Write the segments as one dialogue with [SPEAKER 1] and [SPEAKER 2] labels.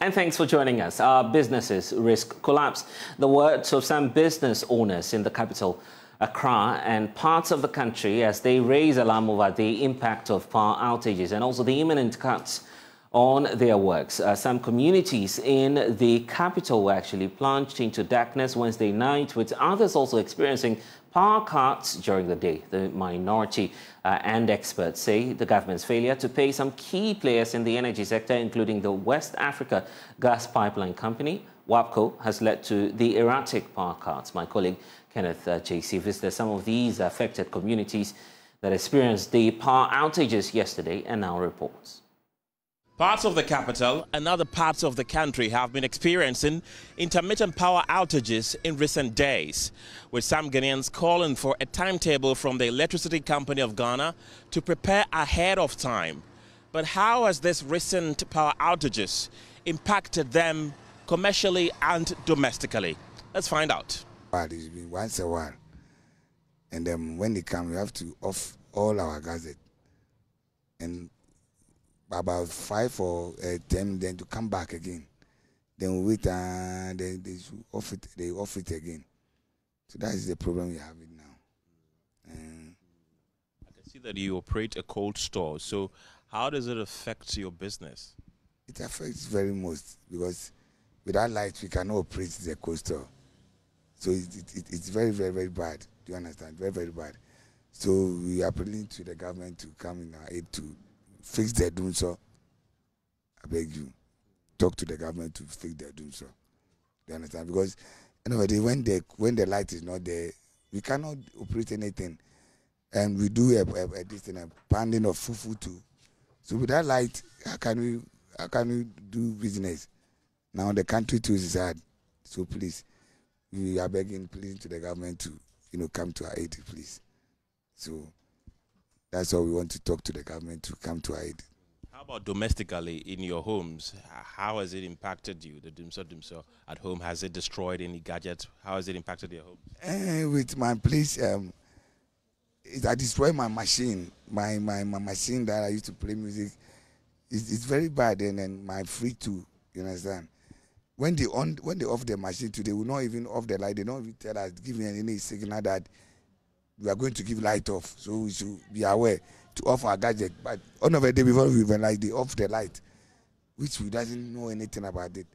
[SPEAKER 1] And thanks for joining us. Our businesses risk collapse. The words of some business owners in the capital, Accra, and parts of the country as they raise alarm over the impact of power outages and also the imminent cuts on their works. Some communities in the capital were actually plunged into darkness Wednesday night, with others also experiencing power cuts during the day. The minority and experts say the government's failure to pay some key players in the energy sector, including the West Africa Gas Pipeline Company, WAPCO, has led to the erratic power cuts. My colleague Kenneth JC visited some of these affected communities that experienced the power outages yesterday and now reports.
[SPEAKER 2] Parts of the capital and other parts of the country have been experiencing intermittent power outages in recent days, with some Ghanaians calling for a timetable from the Electricity Company of Ghana to prepare ahead of time. But how has this recent power outages impacted them commercially and domestically? Let's find out.
[SPEAKER 3] It's been once a while, and then when they come, we have to off all our gases, and about 5 or 10, then to come back again. Then we wait and they should off it. They off it again. So that is the problem we have it now.
[SPEAKER 2] I can see that you operate a cold store. So how does it affect your business?
[SPEAKER 3] It affects very much because without light we cannot operate the cold store. So it's very, very, very bad. Do you understand? Very, very bad. So we are appealing to the government to come in our aid to fix their doing so. I beg you, talk to the government to fix their doing so. Do you understand? Because anyway, when the light is not there, we cannot operate anything, and we do a pounding of fufu too. So without light, how can we do business? Now the country too is hard. So please, we are begging, pleading to the government to come to our aid, please. So that's why we want to talk to the government to come to our aid.
[SPEAKER 2] How about domestically in your homes? How has it impacted you, the Dumso at home? Has it destroyed any gadgets? How has it impacted your home?
[SPEAKER 3] With my place, I destroyed my machine. My machine that I used to play music. It's very bad, and my fridge too. You understand? When they off the machine too, they will not even off the light. They don't even tell us, give me any signal that we are going to give light off, so we should be aware to off our gadget. But on of the day before we realize they off the light, which we doesn't know anything about it.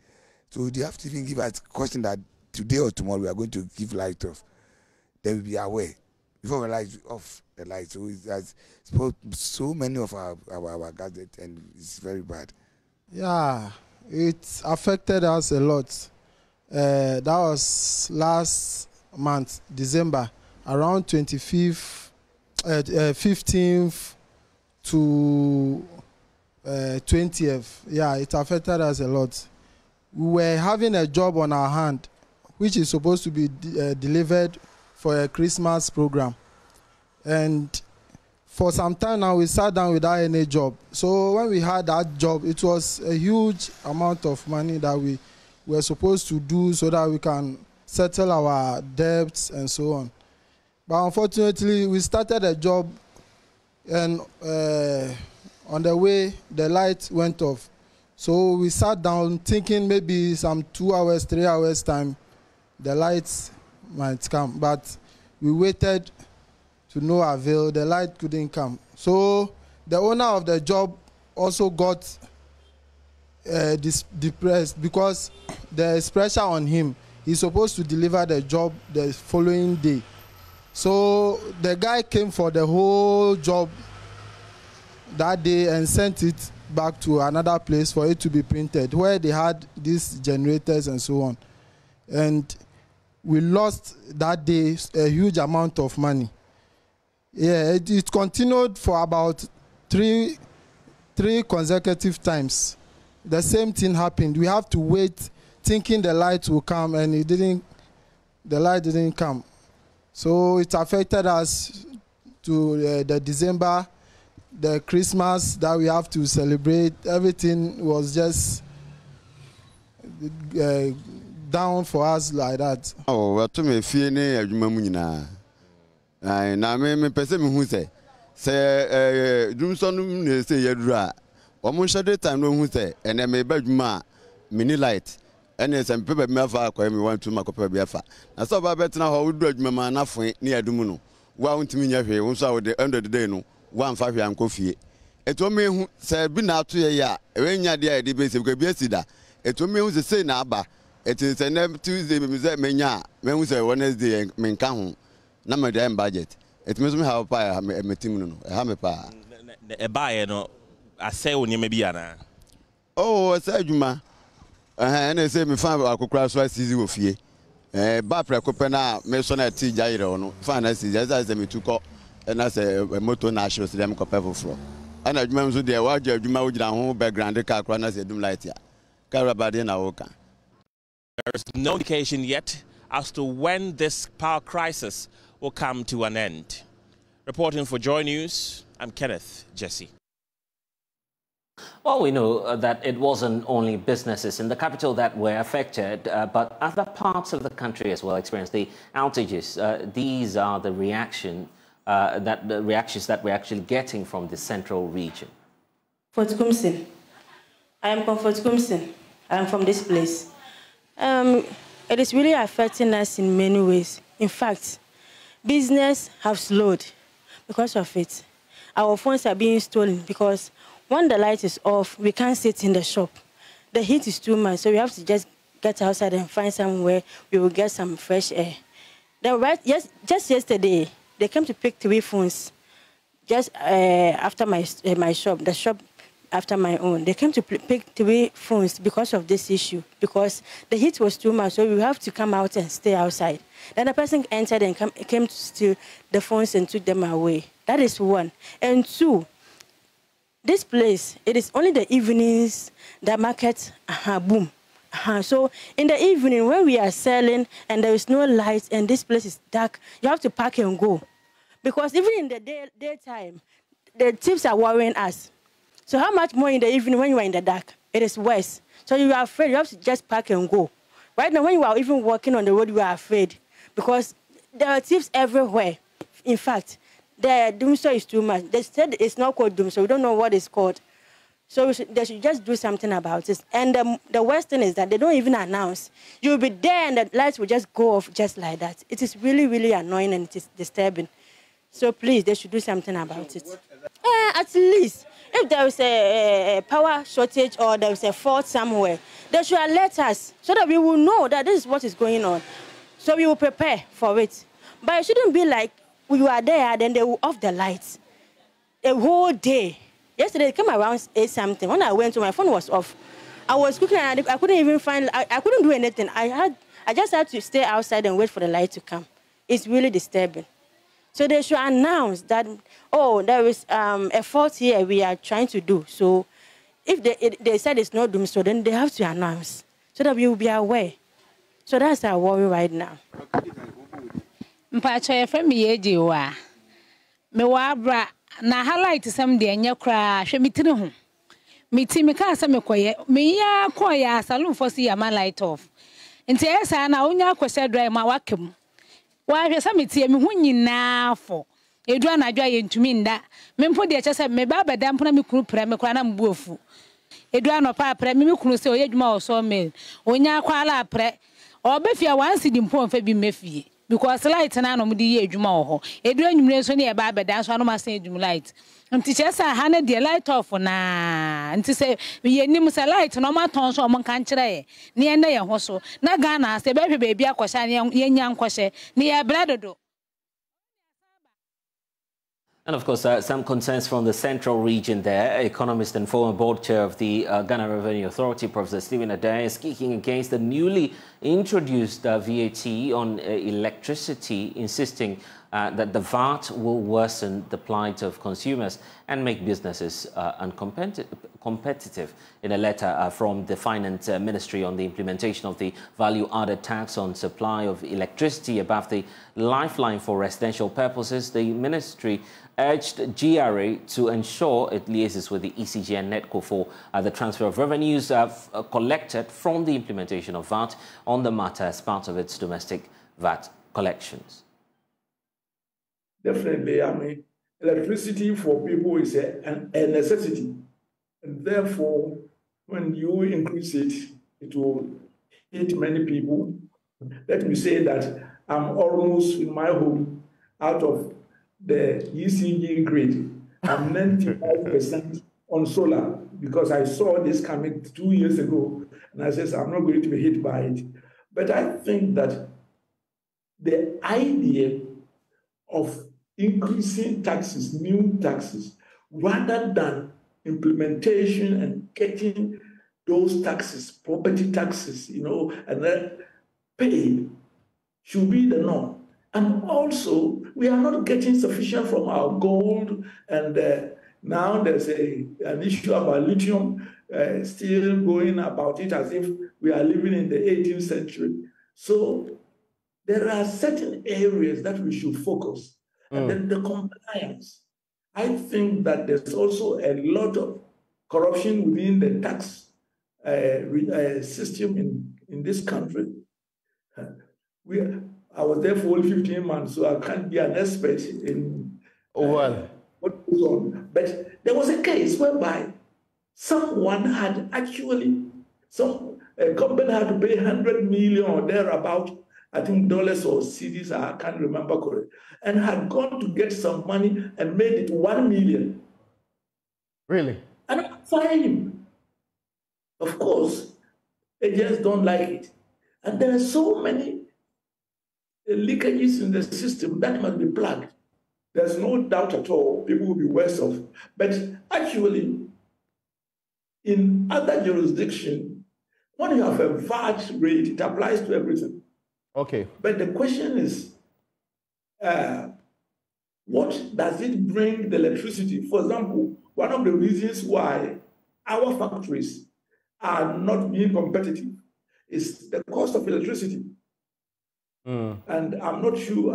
[SPEAKER 3] So they have to even give us caution that today or tomorrow we are going to give light off. They will be aware before we realize we off the light. So it has so many of our gadgets, and it's very bad.
[SPEAKER 4] Yeah, it affected us a lot. That was last month, December. Around 15th to 20th, yeah, it affected us a lot. We were having a job on our hand, which is supposed to be delivered for a Christmas program. And for some time now, we sat down without any job. So when we had that job, it was a huge amount of money that we were supposed to do so that we can settle our debts and so on. But unfortunately, we started a job, and on the way, the light went off. So we sat down thinking maybe some 2 hours, 3 hours time, the lights might come. But we waited to no avail. The light couldn't come. So the owner of the job also got depressed because there is pressure on him. He's supposed to deliver the job the following day. So the guy came for the whole job that day and sent it back to another place for it to be printed, where they had these generators and so on. And we lost that day a huge amount of money. Yeah, it continued for about three consecutive times. The same thing happened. We have to wait, thinking the light will come, and the light didn't come. So it affected us to the December, the Christmas that we have to celebrate. Everything was just down for us like that.
[SPEAKER 5] Oh, what to me fear ne adwuma na me pese me hu say Dumso no ne say yadura. Omo shade time no hu say ene me badwuma mini light. Ene some people me afa kwa me want to makopa be afa. Na so ba betina ho wo du adwuma ma na fon ne adum no. Wa untimi nya hwe wo so the end of the day no wa mfa hwe anko fie. Eto me hu se bi na ato ye ya e nya de a de be se bi asida. Eto me hu se na aba. Eti se na Tuesday me se menya me hu se Wednesday me nka ho na me dem budget. Eto me so me ha pa me team no ha me pa.
[SPEAKER 2] E ba no ase woni me bi ana.
[SPEAKER 5] Oh, se adwuma. And say me fan akokra so asizi wo fie ba prekope na me so na ti jaire ono fan asizi as me tuko na say moto na show dem ko pefo fro ana adwuma so de wa adwuma wo gira ho background ka akra na say dum light ya ka bade na wo ka.
[SPEAKER 2] There is no indication yet as to when this power crisis will come to an end. Reporting for Joy News, I'm Kenneth Jesse.
[SPEAKER 1] Well, we know that it wasn't only businesses in the capital that were affected, but other parts of the country as well experienced the outages. These are the reactions that we're actually getting from the central region.
[SPEAKER 6] Fort Kumsin. I am from Fort Kumsin. I am from this place. It is really affecting us in many ways. In fact, business have slowed because of it. Our phones are being stolen because when the light is off, we can't sit in the shop. The heat is too much, so we have to just get outside and find somewhere we will get some fresh air. Just yesterday, they came to pick 3 phones. Just after my shop, the shop after my own, they came to pick 3 phones because of this issue, because the heat was too much, so we have to come out and stay outside. Then the person entered and came to steal the phones and took them away. That is 1. And 2, this place, it is only the evenings the market boom. So in the evening when we are selling and there is no light and this place is dark, you have to pack and go. Because even in the daytime, the thieves are worrying us. So how much more in the evening when you are in the dark? It is worse. So you are afraid, you have to just pack and go. Right now when you are even walking on the road, you are afraid because there are thieves everywhere. In fact, the doomsday is too much. They said it's not called doomsday. We don't know what it's called. So they should just do something about it. And the worst thing is that they don't even announce. You'll be there and the lights will just go off just like that. It is really, really annoying and it is disturbing. So please, they should do something about it. At least, if there is a power shortage or there is a fault somewhere, they should alert us so that we will know that this is what is going on. So we will prepare for it. But it shouldn't be like, we were there, then they will off the lights. The whole day. Yesterday, it came around 8 something. When I went to my phone was off. I was cooking and I couldn't even find, I couldn't do anything. I just had to stay outside and wait for the light to come. It's really disturbing. So they should announce that, oh, there is a fault here we are trying to do. So if they said it's not doom, so then they have to announce so that we will be aware. So that's our worry right now.
[SPEAKER 7] Mpacho from me wa me wa bra na highlight some de anya kra hwe mitiri ho miti me ka se me koye me ya koya salon for see my light off nti esa na onya kwese drive ma wakem wa hwe se miti me hu nyina fo edu anadwa ye ntumi nda me mpo de che se me ba bada mpo na me kunu pra me kra na mbu ofu edu anopa pra me kunu se oyedwuma o so me onya kwala pra obefia wansi di mpo mfa bi mefie because light na no mudi ye adwuma ho edu anwumre so ne e ba beda so no ma san adwum light nti chesa ha na de light off na nti se ye nim se light no ma ton so mo kan kire ye ne na ye ho so na Ghana se be hwe ba bia kwosha ne ye nya nkwoshe ne ye bradodo.
[SPEAKER 1] And of course, some concerns from the central region there. Economist and former board chair of the Ghana Revenue Authority, Professor Stephen Adai, is kicking against the newly introduced VAT on electricity, insisting that the VAT will worsen the plight of consumers and make businesses uncompetitive. In a letter from the Finance Ministry on the implementation of the value-added tax on supply of electricity above the lifeline for residential purposes, the ministry urged GRA to ensure it liaises with the ECG and NETCO for the transfer of revenues collected from the implementation of VAT on the matter as part of its domestic VAT collections.
[SPEAKER 8] Definitely, I mean, electricity for people is a necessity. And therefore, when you increase it, it will hit many people. Let me say that I'm almost in my home out of the ECG grid. I'm 95% on solar because I saw this coming 2 years ago, and I said I'm not going to be hit by it. But I think that the idea of increasing taxes, new taxes, rather than implementation and getting those taxes, property taxes, and then paid, should be the norm. And also, we are not getting sufficient from our gold, and now there's an issue about lithium, still going about it as if we are living in the 18th century. So there are certain areas that we should focus. And then the compliance. I think that there's also a lot of corruption within the tax system in this country. I was there for only 15 months, so I can't be an expert in what goes on. But there was a case whereby someone had actually, a company had to pay 100 million or thereabout, I think dollars or cedis, I can't remember correctly, and had gone to get some money and made it 1 million.
[SPEAKER 9] Really?
[SPEAKER 8] And I fired him. Of course, agents don't like it. And there are so many leakages in the system that must be plugged. There's no doubt at all people will be worse off. But actually, in other jurisdictions, when you have a VAT rate, it applies to everything.
[SPEAKER 9] Okay.
[SPEAKER 8] But the question is, what does it bring the electricity? For example, one of the reasons why our factories are not being competitive is the cost of electricity. And I'm not sure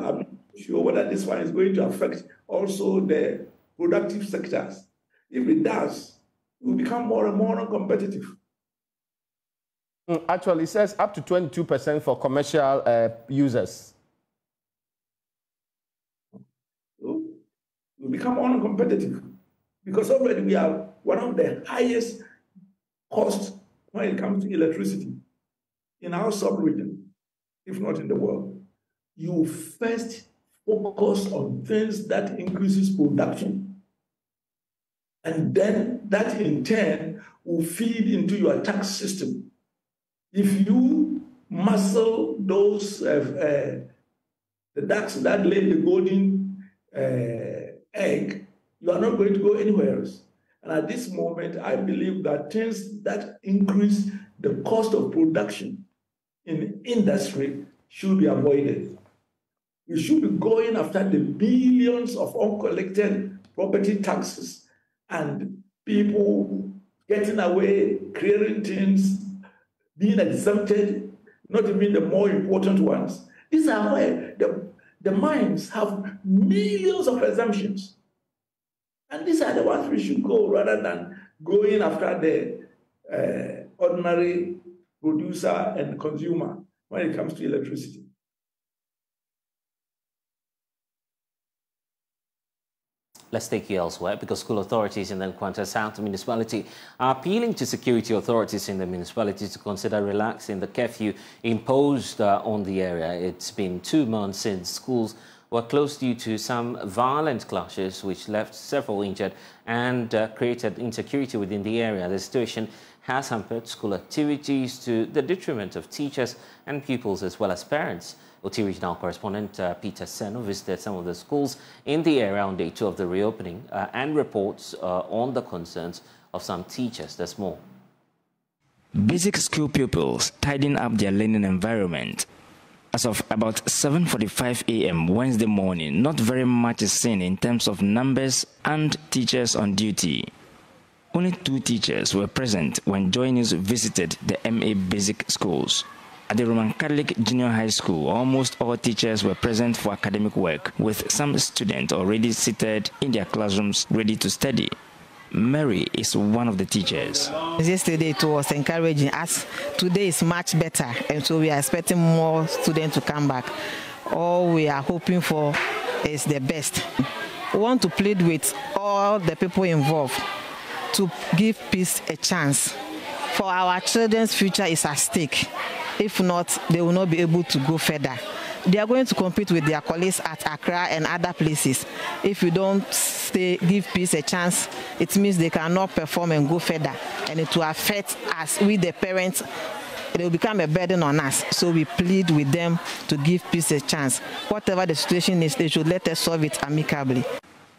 [SPEAKER 8] whether this one is going to affect also the productive sectors. If it does, it will become more and more uncompetitive.
[SPEAKER 9] Actually, it says up to 22% for commercial users.
[SPEAKER 8] So we become uncompetitive because already we are one of the highest costs when it comes to electricity in our sub-region, if not in the world. You first focus on things that increases production, and then that in turn will feed into your tax system. If you muscle those the ducks that lay the golden egg, you are not going to go anywhere else. And at this moment, I believe that things that increase the cost of production in industry should be avoided. We should be going after the billions of uncollected property taxes and people getting away, clearing things, being exempted, not even the more important ones. These are where the mines have millions of exemptions. And these are the ones we should go rather than going after the ordinary producer and consumer when it comes to electricity.
[SPEAKER 1] Let's take you elsewhere because school authorities in the Nkwanta South municipality are appealing to security authorities in the municipality to consider relaxing the curfew imposed on the area. It's been 2 months since schools were closed due to some violent clashes which left several injured and created insecurity within the area. The situation has hampered school activities to the detriment of teachers and pupils as well as parents. OT regional correspondent Peter Seno visited some of the schools in the area on day 2 of the reopening and reports on the concerns of some teachers. There's more.
[SPEAKER 10] Basic school pupils tidying up their learning environment. As of about 7:45 a.m. Wednesday morning, not very much is seen in terms of numbers and teachers on duty. Only 2 teachers were present when Joy News visited the MA Basic Schools. At the Roman Catholic Junior High School, almost all teachers were present for academic work, with some students already seated in their classrooms ready to study. Mary is one of the teachers.
[SPEAKER 11] Yesterday it was encouraging us. Today is much better, and so we are expecting more students to come back. All we are hoping for is the best. We want to plead with all the people involved to give peace a chance. for our children's future is at stake. If not, they will not be able to go further. They are going to compete with their colleagues at Accra and other places. If you don't give peace a chance, it means they cannot perform and go further. And it will affect us, we the parents. It will become a burden on us. So we plead with them to give peace a chance. Whatever the situation is, they should let us solve it amicably.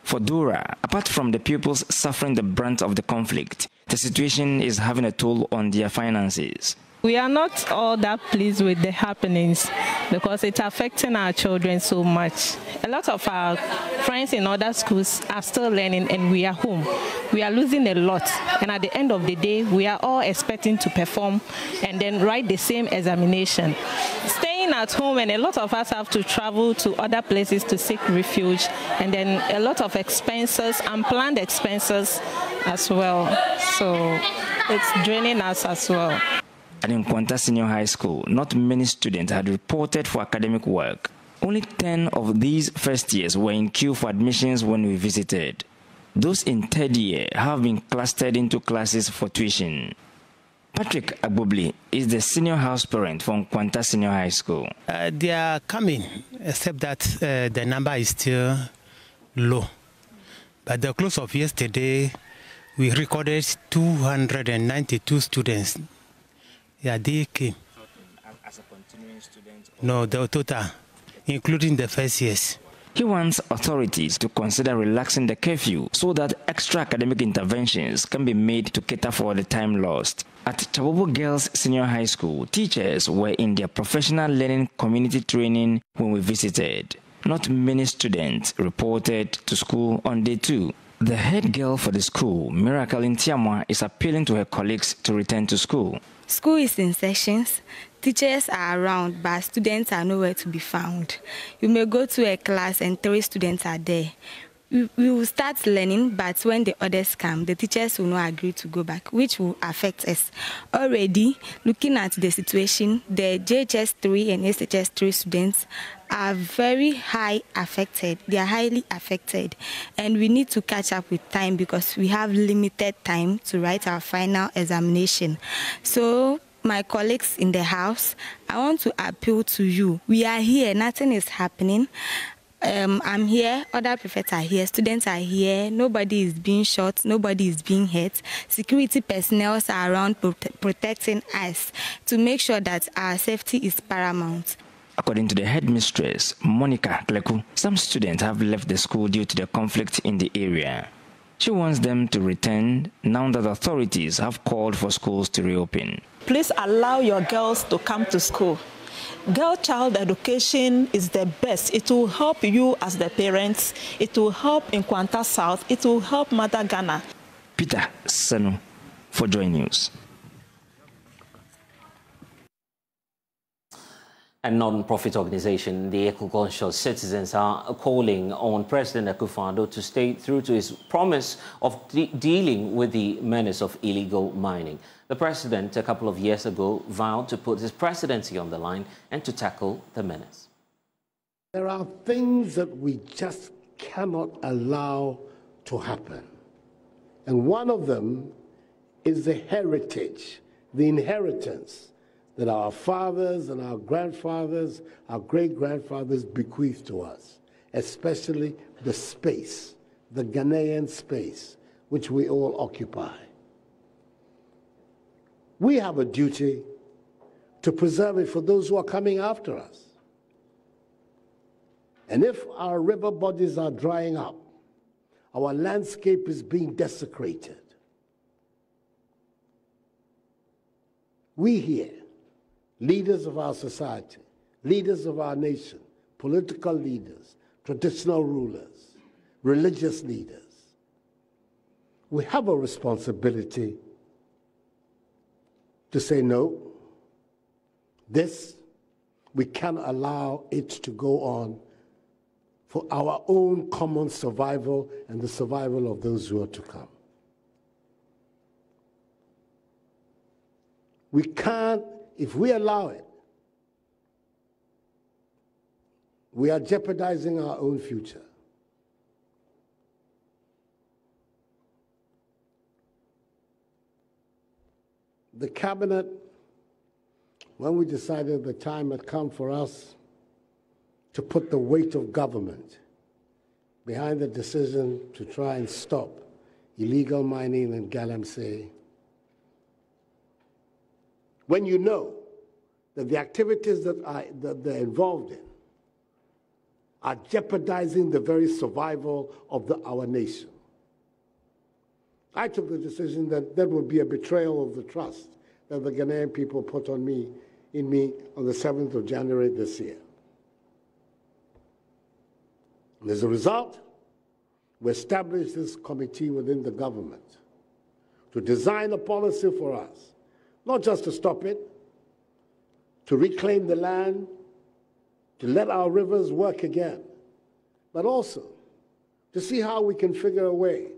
[SPEAKER 10] For Dora, apart from the pupils suffering the brunt of the conflict, the situation is having a toll on their finances.
[SPEAKER 12] We are not all that pleased with the happenings because it's affecting our children so much. A lot of our friends in other schools are still learning and we are home. We are losing a lot, and at the end of the day, we are all expecting to perform and then write the same examination. Staying at home, and a lot of us have to travel to other places to seek refuge, and then a lot of expenses, unplanned expenses as well. So it's draining us as well.
[SPEAKER 10] At Nkwanta Senior High School, not many students had reported for academic work. Only 10 of these first years were in queue for admissions when we visited. Those in third year have been clustered into classes for tuition. Patrick Agbobli is the senior house parent from Nkwanta Senior High School.
[SPEAKER 13] They are coming, except that the number is still low. By the close of yesterday, we recorded 292 students. Yeah, they came.
[SPEAKER 10] As a continuing student?
[SPEAKER 13] No, the total, including the first years.
[SPEAKER 10] He wants authorities to consider relaxing the curfew so that extra academic interventions can be made to cater for the time lost. At Chabobo Girls Senior High School, teachers were in their professional learning community training when we visited. Not many students reported to school on day 2. The head girl for the school, Miracle Intiamwa, is appealing to her colleagues to return to school.
[SPEAKER 14] School is in sessions. Teachers are around, but students are nowhere to be found. You may go to a class and 3 students are there. We will start learning, but when the others come, the teachers will not agree to go back, which will affect us. Already, looking at the situation, the JHS 3 and SHS 3 students are very highly affected. And we need to catch up with time because we have limited time to write our final examination. So, my colleagues in the house, I want to appeal to you. We are here, nothing is happening. I'm here, other prefects are here, students are here, nobody is being shot, nobody is being hurt. Security personnel are around protecting us to make sure that our safety is paramount.
[SPEAKER 10] According to the headmistress, Monica Kleku, some students have left the school due to the conflict in the area. She wants them to return now that authorities have called for schools to reopen.
[SPEAKER 15] Please allow your girls to come to school. Girl child education is the best. It will help you as the parents. It will help in Nkwanta South. It will help Mother Ghana.
[SPEAKER 10] Peter Senu for Joy News.
[SPEAKER 1] A non-profit organization, the Eco-Conscious Citizens, are calling on President Akufo-Addo to stay true to his promise of dealing with the menace of illegal mining. The president, a couple of years ago, vowed to put his presidency on the line and to tackle the menace.
[SPEAKER 16] There are things that we just cannot allow to happen. And one of them is the heritage, the inheritance that our fathers and our grandfathers, our great-grandfathers bequeathed to us, especially the space, the Ghanaian space, which we all occupy. We have a duty to preserve it for those who are coming after us. And if our river bodies are drying up, our landscape is being desecrated, we here, leaders of our society, leaders of our nation, political leaders, traditional rulers, religious leaders, we have a responsibility to say no. This, we cannot allow it to go on for our own common survival and the survival of those who are to come. We can't, if we allow it, we are jeopardizing our own future. The cabinet, when we decided the time had come for us to put the weight of government behind the decision to try and stop illegal mining in Galamsey, when you know that the activities that they're involved in are jeopardizing the very survival of our nation, I took the decision that that would be a betrayal of the trust that the Ghanaian people put in me on the 7th of January this year. And as a result, we established this committee within the government to design a policy for us, not just to stop it, to reclaim the land, to let our rivers work again, but also to see how we can figure a way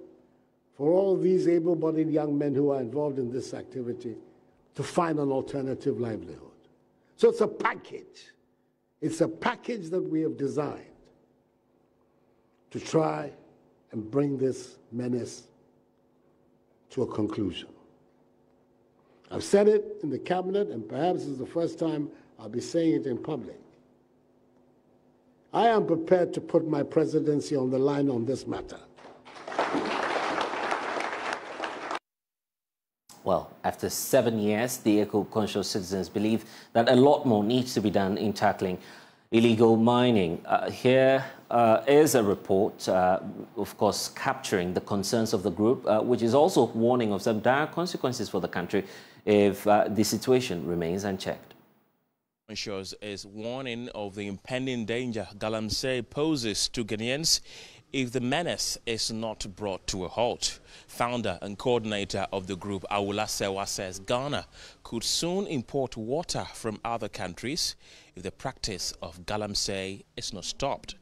[SPEAKER 16] for all these able-bodied young men who are involved in this activity to find an alternative livelihood. So it's a package. It's a package that we have designed to try and bring this menace to a conclusion. I've said it in the cabinet, and perhaps it's the first time I'll be saying it in public. I am prepared to put my presidency on the line on this matter.
[SPEAKER 1] Well, after 7 years, the eco-conscious citizens believe that a lot more needs to be done in tackling illegal mining. Here is a report, of course, capturing the concerns of the group, which is also warning of some dire consequences for the country if the situation remains unchecked.
[SPEAKER 2] Conscious is warning of the impending danger Galamsey poses to Ghanaians if the menace is not brought to a halt. Founder and coordinator of the group, Awula Sewa, says Ghana could soon import water from other countries if the practice of Galamsey is not stopped.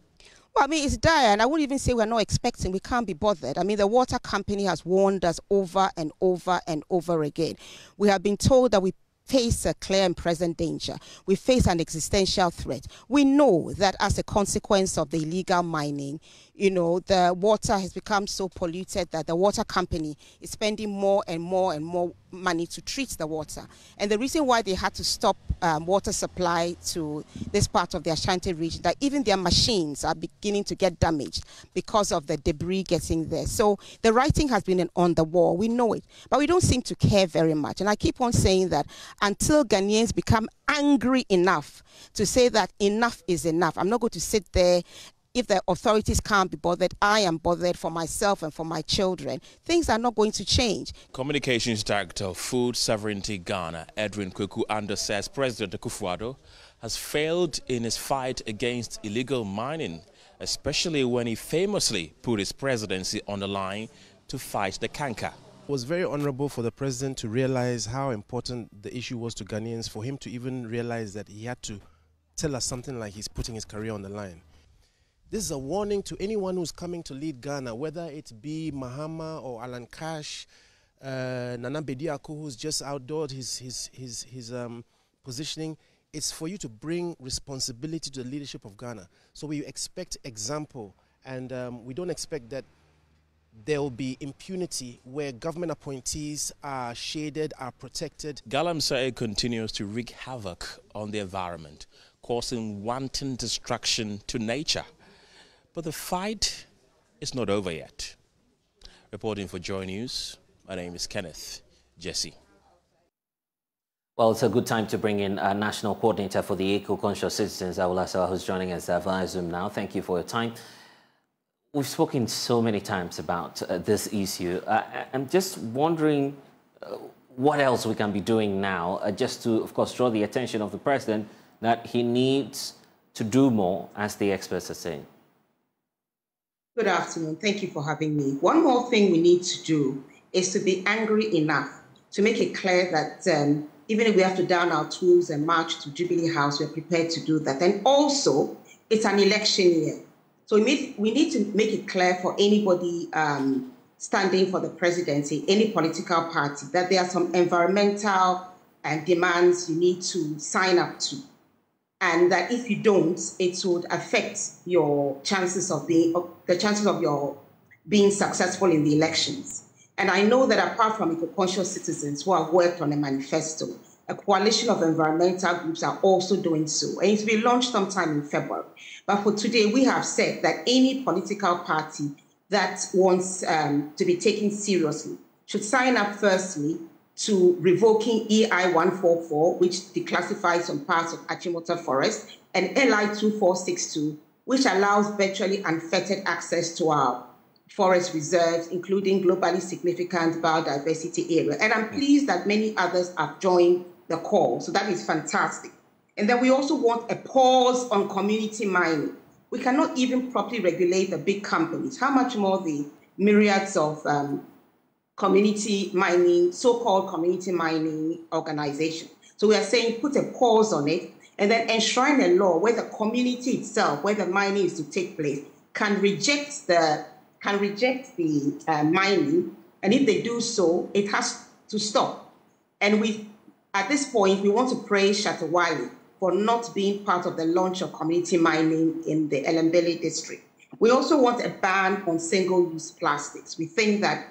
[SPEAKER 17] Well, I mean, it's dire, and I wouldn't even say we're not expecting. We can't be bothered. I mean, the water company has warned us over and over and over again. We have been told that we face a clear and present danger. We face an existential threat. We know that as a consequence of the illegal mining, you know, the water has become so polluted that the water company is spending more and more and more money to treat the water. And the reason why they had to stop water supply to this part of the Ashanti region, that even their machines are beginning to get damaged because of the debris getting there. So the writing has been on the wall. We know it, but we don't seem to care very much. And I keep on saying that until Ghanaians become angry enough to say that enough is enough, I'm not going to sit there. If the authorities can't be bothered, I am bothered for myself and for my children. Things are not going to change.
[SPEAKER 2] Communications Director of Food Sovereignty Ghana, Edwin Kweku-Ando, says President Akufo-Addo has failed in his fight against illegal mining, especially when he famously put his presidency on the line to fight the canker.
[SPEAKER 18] It was very honorable for the president to realize how important the issue was to Ghanaians, for him to even realize that he had to tell us something like he's putting his career on the line. This is a warning to anyone who's coming to lead Ghana, whether it be Mahama or Alan Cash, Nana Bediako, who's just outdoored his positioning. It's for you to bring responsibility to the leadership of Ghana. So we expect example, and we don't expect that there will be impunity where government appointees are shaded, are protected.
[SPEAKER 2] Galamsey continues to wreak havoc on the environment, causing wanton destruction to nature. But the fight is not over yet. Reporting for Joy News, my name is Kenneth Jesse.
[SPEAKER 1] Well, it's a good time to bring in a national coordinator for the eco-conscious citizens, Awula Sewa, who's joining us via Zoom now. Thank you for your time. We've spoken so many times about this issue. I'm just wondering what else we can be doing now, just to, of course, draw the attention of the president that he needs to do more, as the experts are saying.
[SPEAKER 19] Good afternoon. Thank you for having me. One more thing we need to do is to be angry enough to make it clear that even if we have to down our tools and march to Jubilee House, we're prepared to do that. And also, it's an election year. So we need to make it clear for anybody standing for the presidency, any political party, that there are some environmental demands you need to sign up to. And that if you don't, it would affect your chances of being successful in the elections. And I know that apart from eco-conscious citizens who have worked on a manifesto, a coalition of environmental groups are also doing so. And it's been launched sometime in February. But for today, we have said that any political party that wants to be taken seriously should sign up firstly to revoking EI 144, which declassifies some parts of Achimota Forest, and LI 2462, which allows virtually unfettered access to our forest reserves, including globally significant biodiversity area. And I'm pleased that many others have joined the call, so that is fantastic. And then we also want a pause on community mining. We cannot even properly regulate the big companies, how much more the myriads of community mining, so-called community mining organizations. So we are saying put a pause on it and then enshrine a law where the community itself, where the mining is to take place, can reject the mining, and if they do so, it has to stop. And at this point, we want to praise Shatawale for not being part of the launch of community mining in the Elembele district. We also want a ban on single-use plastics. We think that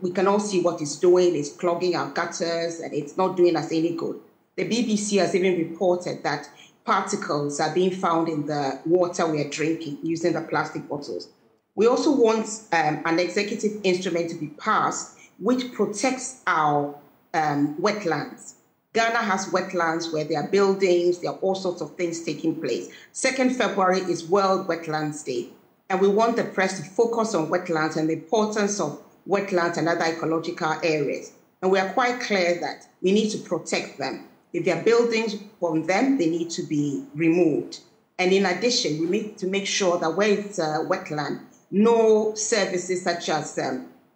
[SPEAKER 19] we can all see what it's doing. It's clogging our gutters, and it's not doing us any good. The BBC has even reported that particles are being found in the water we are drinking using the plastic bottles. We also want an executive instrument to be passed which protects our wetlands. Ghana has wetlands where there are buildings, there are all sorts of things taking place. 2nd February is World Wetlands Day, and we want the press to focus on wetlands and the importance of wetlands and other ecological areas. And we are quite clear that we need to protect them. If there are buildings on them, they need to be removed. And in addition, we need to make sure that where it's a wetland, no services such as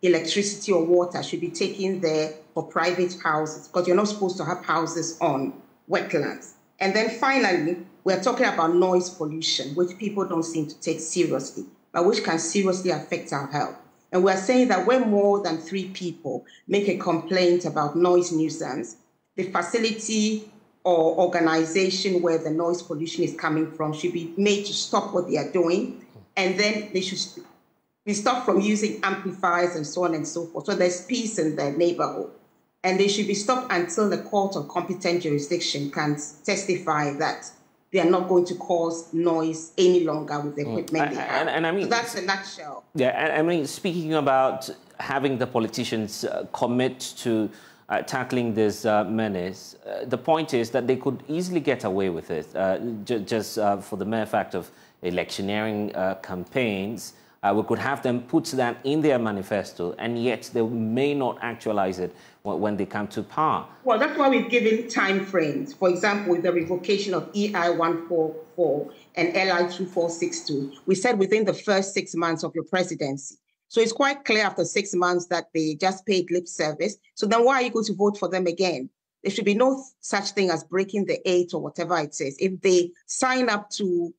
[SPEAKER 19] electricity or water should be taken there for private houses, because you're not supposed to have houses on wetlands. And then finally, we're talking about noise pollution, which people don't seem to take seriously, but which can seriously affect our health. And we're saying that when more than 3 people make a complaint about noise nuisance, the facility or organization where the noise pollution is coming from should be made to stop what they are doing, and then they should be stopped from using amplifiers and so on and so forth. So there's peace in the neighborhood. And they should be stopped until the court of competent jurisdiction can testify that they are not going to cause noise any longer with the equipment they have.
[SPEAKER 1] And I mean,
[SPEAKER 19] so that's the nutshell.
[SPEAKER 1] Yeah, I mean, speaking about having the politicians commit to tackling this menace, the point is that they could easily get away with it just for the mere fact of electioneering campaigns. We could have them put that in their manifesto, and yet they may not actualize it when they come to power.
[SPEAKER 19] Well, that's why we've given time frames. For example, with the revocation of EI 144 and LI 2462, we said within the first 6 months of your presidency. So it's quite clear after 6 months that they just paid lip service. So then why are you going to vote for them again? There should be no such thing as breaking the 8 or whatever it says. If they sign up to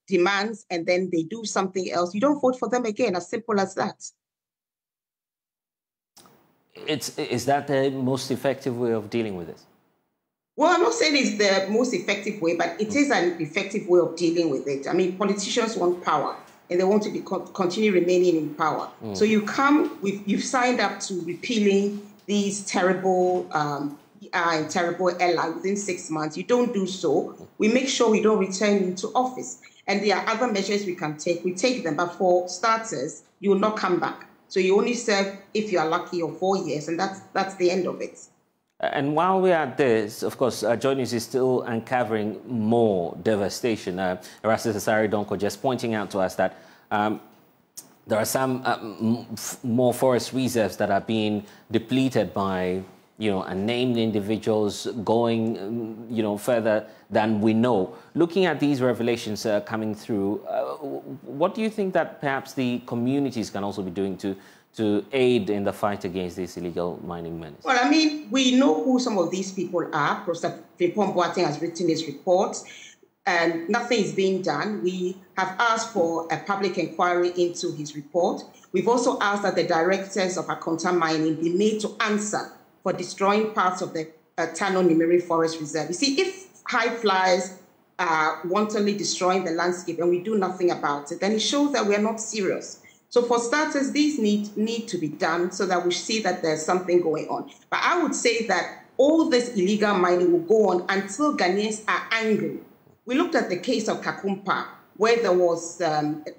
[SPEAKER 19] demands and then they do something else, you don't vote for them again, as simple as that.
[SPEAKER 1] Is that the most effective way of dealing with this?
[SPEAKER 19] Well, I'm not saying it's the most effective way, but it is an effective way of dealing with it. I mean, politicians want power, and they want to be continue remaining in power. So you come with, you've signed up to repealing these terrible and terrible LI within 6 months. You don't do so. We make sure we don't return you to office. And there are other measures we can take. We take them, but for starters, you will not come back. So you only serve, if you are lucky, of 4 years, and that's the end of it.
[SPEAKER 1] And while we're at this, of course, Joy News is still uncovering more devastation. Erastus Asari Donko just pointing out to us that there are some more forest reserves that are being depleted by, unnamed individuals going, further than we know. Looking at these revelations coming through, what do you think that perhaps the communities can also be doing to aid in the fight against this illegal mining menace?
[SPEAKER 19] Well, I mean, we know who some of these people are. Professor Frimpong Boateng has written his report, and nothing is being done. We have asked for a public inquiry into his report. We've also asked that the directors of Akonta Mining be made to answer for destroying parts of the Tano Nimiri Forest Reserve. You see, if high flyers are wantonly destroying the landscape and we do nothing about it, then it shows that we are not serious. So for starters, these need to be done so that we see that there's something going on. But I would say that all this illegal mining will go on until Ghanaians are angry. We looked at the case of Kakumpa, where there was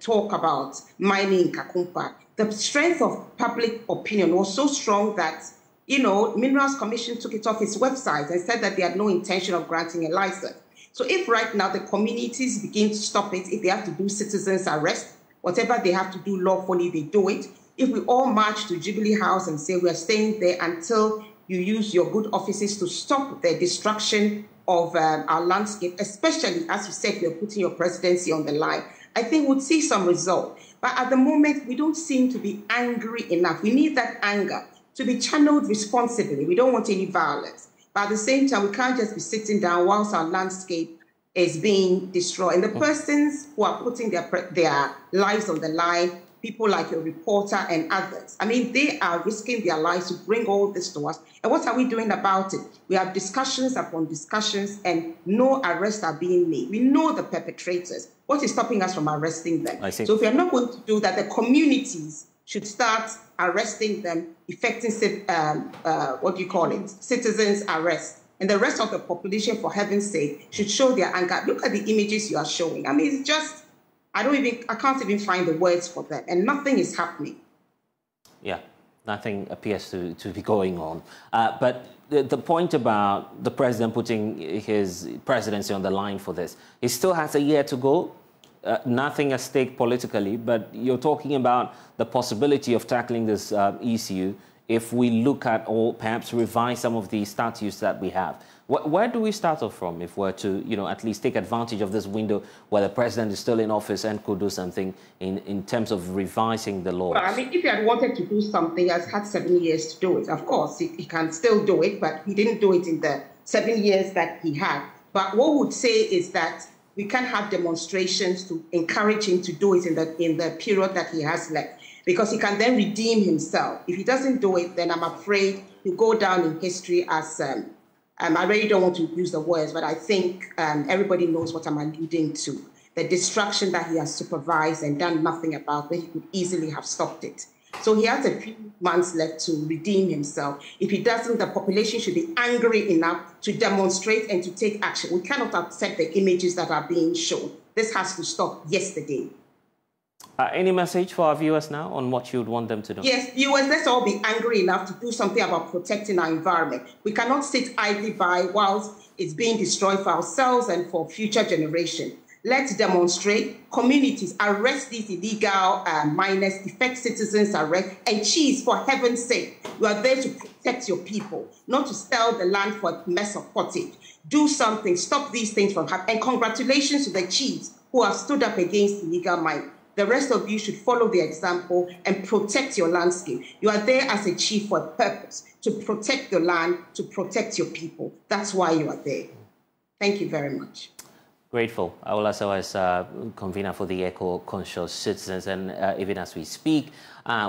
[SPEAKER 19] talk about mining in Kakumpa. The strength of public opinion was so strong that, Minerals Commission took it off its website and said that they had no intention of granting a license. So if right now the communities begin to stop it, if they have to do citizens' arrest, whatever they have to do lawfully, they do it. If we all march to Jubilee House and say we are staying there until you use your good offices to stop the destruction of our landscape, especially, as you said, you're putting your presidency on the line, I think we'll see some result. But at the moment, we don't seem to be angry enough. We need that anger to be channeled responsibly. We don't want any violence. But at the same time, we can't just be sitting down whilst our landscape is being destroyed. And the persons who are putting their lives on the line, people like your reporter and others, I mean, they are risking their lives to bring all this to us. And what are we doing about it? We have discussions upon discussions and no arrests are being made. We know the perpetrators. What is stopping us from arresting them? So if we are not going to do that, the communities should start arresting them, effecting, citizens' arrest. And the rest of the population, for heaven's sake, should show their anger. Look at the images you are showing. I mean, it's just, I can't even find the words for them. And nothing is happening.
[SPEAKER 1] Yeah, nothing appears to be going on. But the point about the president putting his presidency on the line for this, he still has a year to go. Nothing at stake politically, but you're talking about the possibility of tackling this issue if we look at or perhaps revise some of the statutes that we have. Where do we start off from if we're to, at least take advantage of this window where the president is still in office and could do something in terms of revising the laws?
[SPEAKER 19] Well, I mean, if he had wanted to do something, he has had 7 years to do it. Of course, he can still do it, but he didn't do it in the 7 years that he had. But what we would say is that we can have demonstrations to encourage him to do it in the period that he has left, because he can then redeem himself. If he doesn't do it, then I'm afraid he'll go down in history as, I really don't want to use the words, but I think everybody knows what I'm alluding to. The destruction that he has supervised and done nothing about, where he could easily have stopped it. So he has a few months left to redeem himself. If he doesn't, the population should be angry enough to demonstrate and to take action. We cannot accept the images that are being shown. This has to stop yesterday.
[SPEAKER 1] Any message for our viewers now on what you would want them to do?
[SPEAKER 19] Yes, viewers, let's all be angry enough to do something about protecting our environment. We cannot sit idly by whilst it's being destroyed for ourselves and for future generations. Let's demonstrate. Communities, arrest these illegal miners, effect citizens' arrest, and chiefs, for heaven's sake, you are there to protect your people, not to sell the land for a mess of pottage. Do something, stop these things from happening. And congratulations to the chiefs who have stood up against illegal mining. The rest of you should follow the example and protect your landscape. You are there as a chief for a purpose, to protect your land, to protect your people. That's why you are there. Thank you very much.
[SPEAKER 1] Grateful. I will also as convener for the eco-conscious citizens, and even as we speak,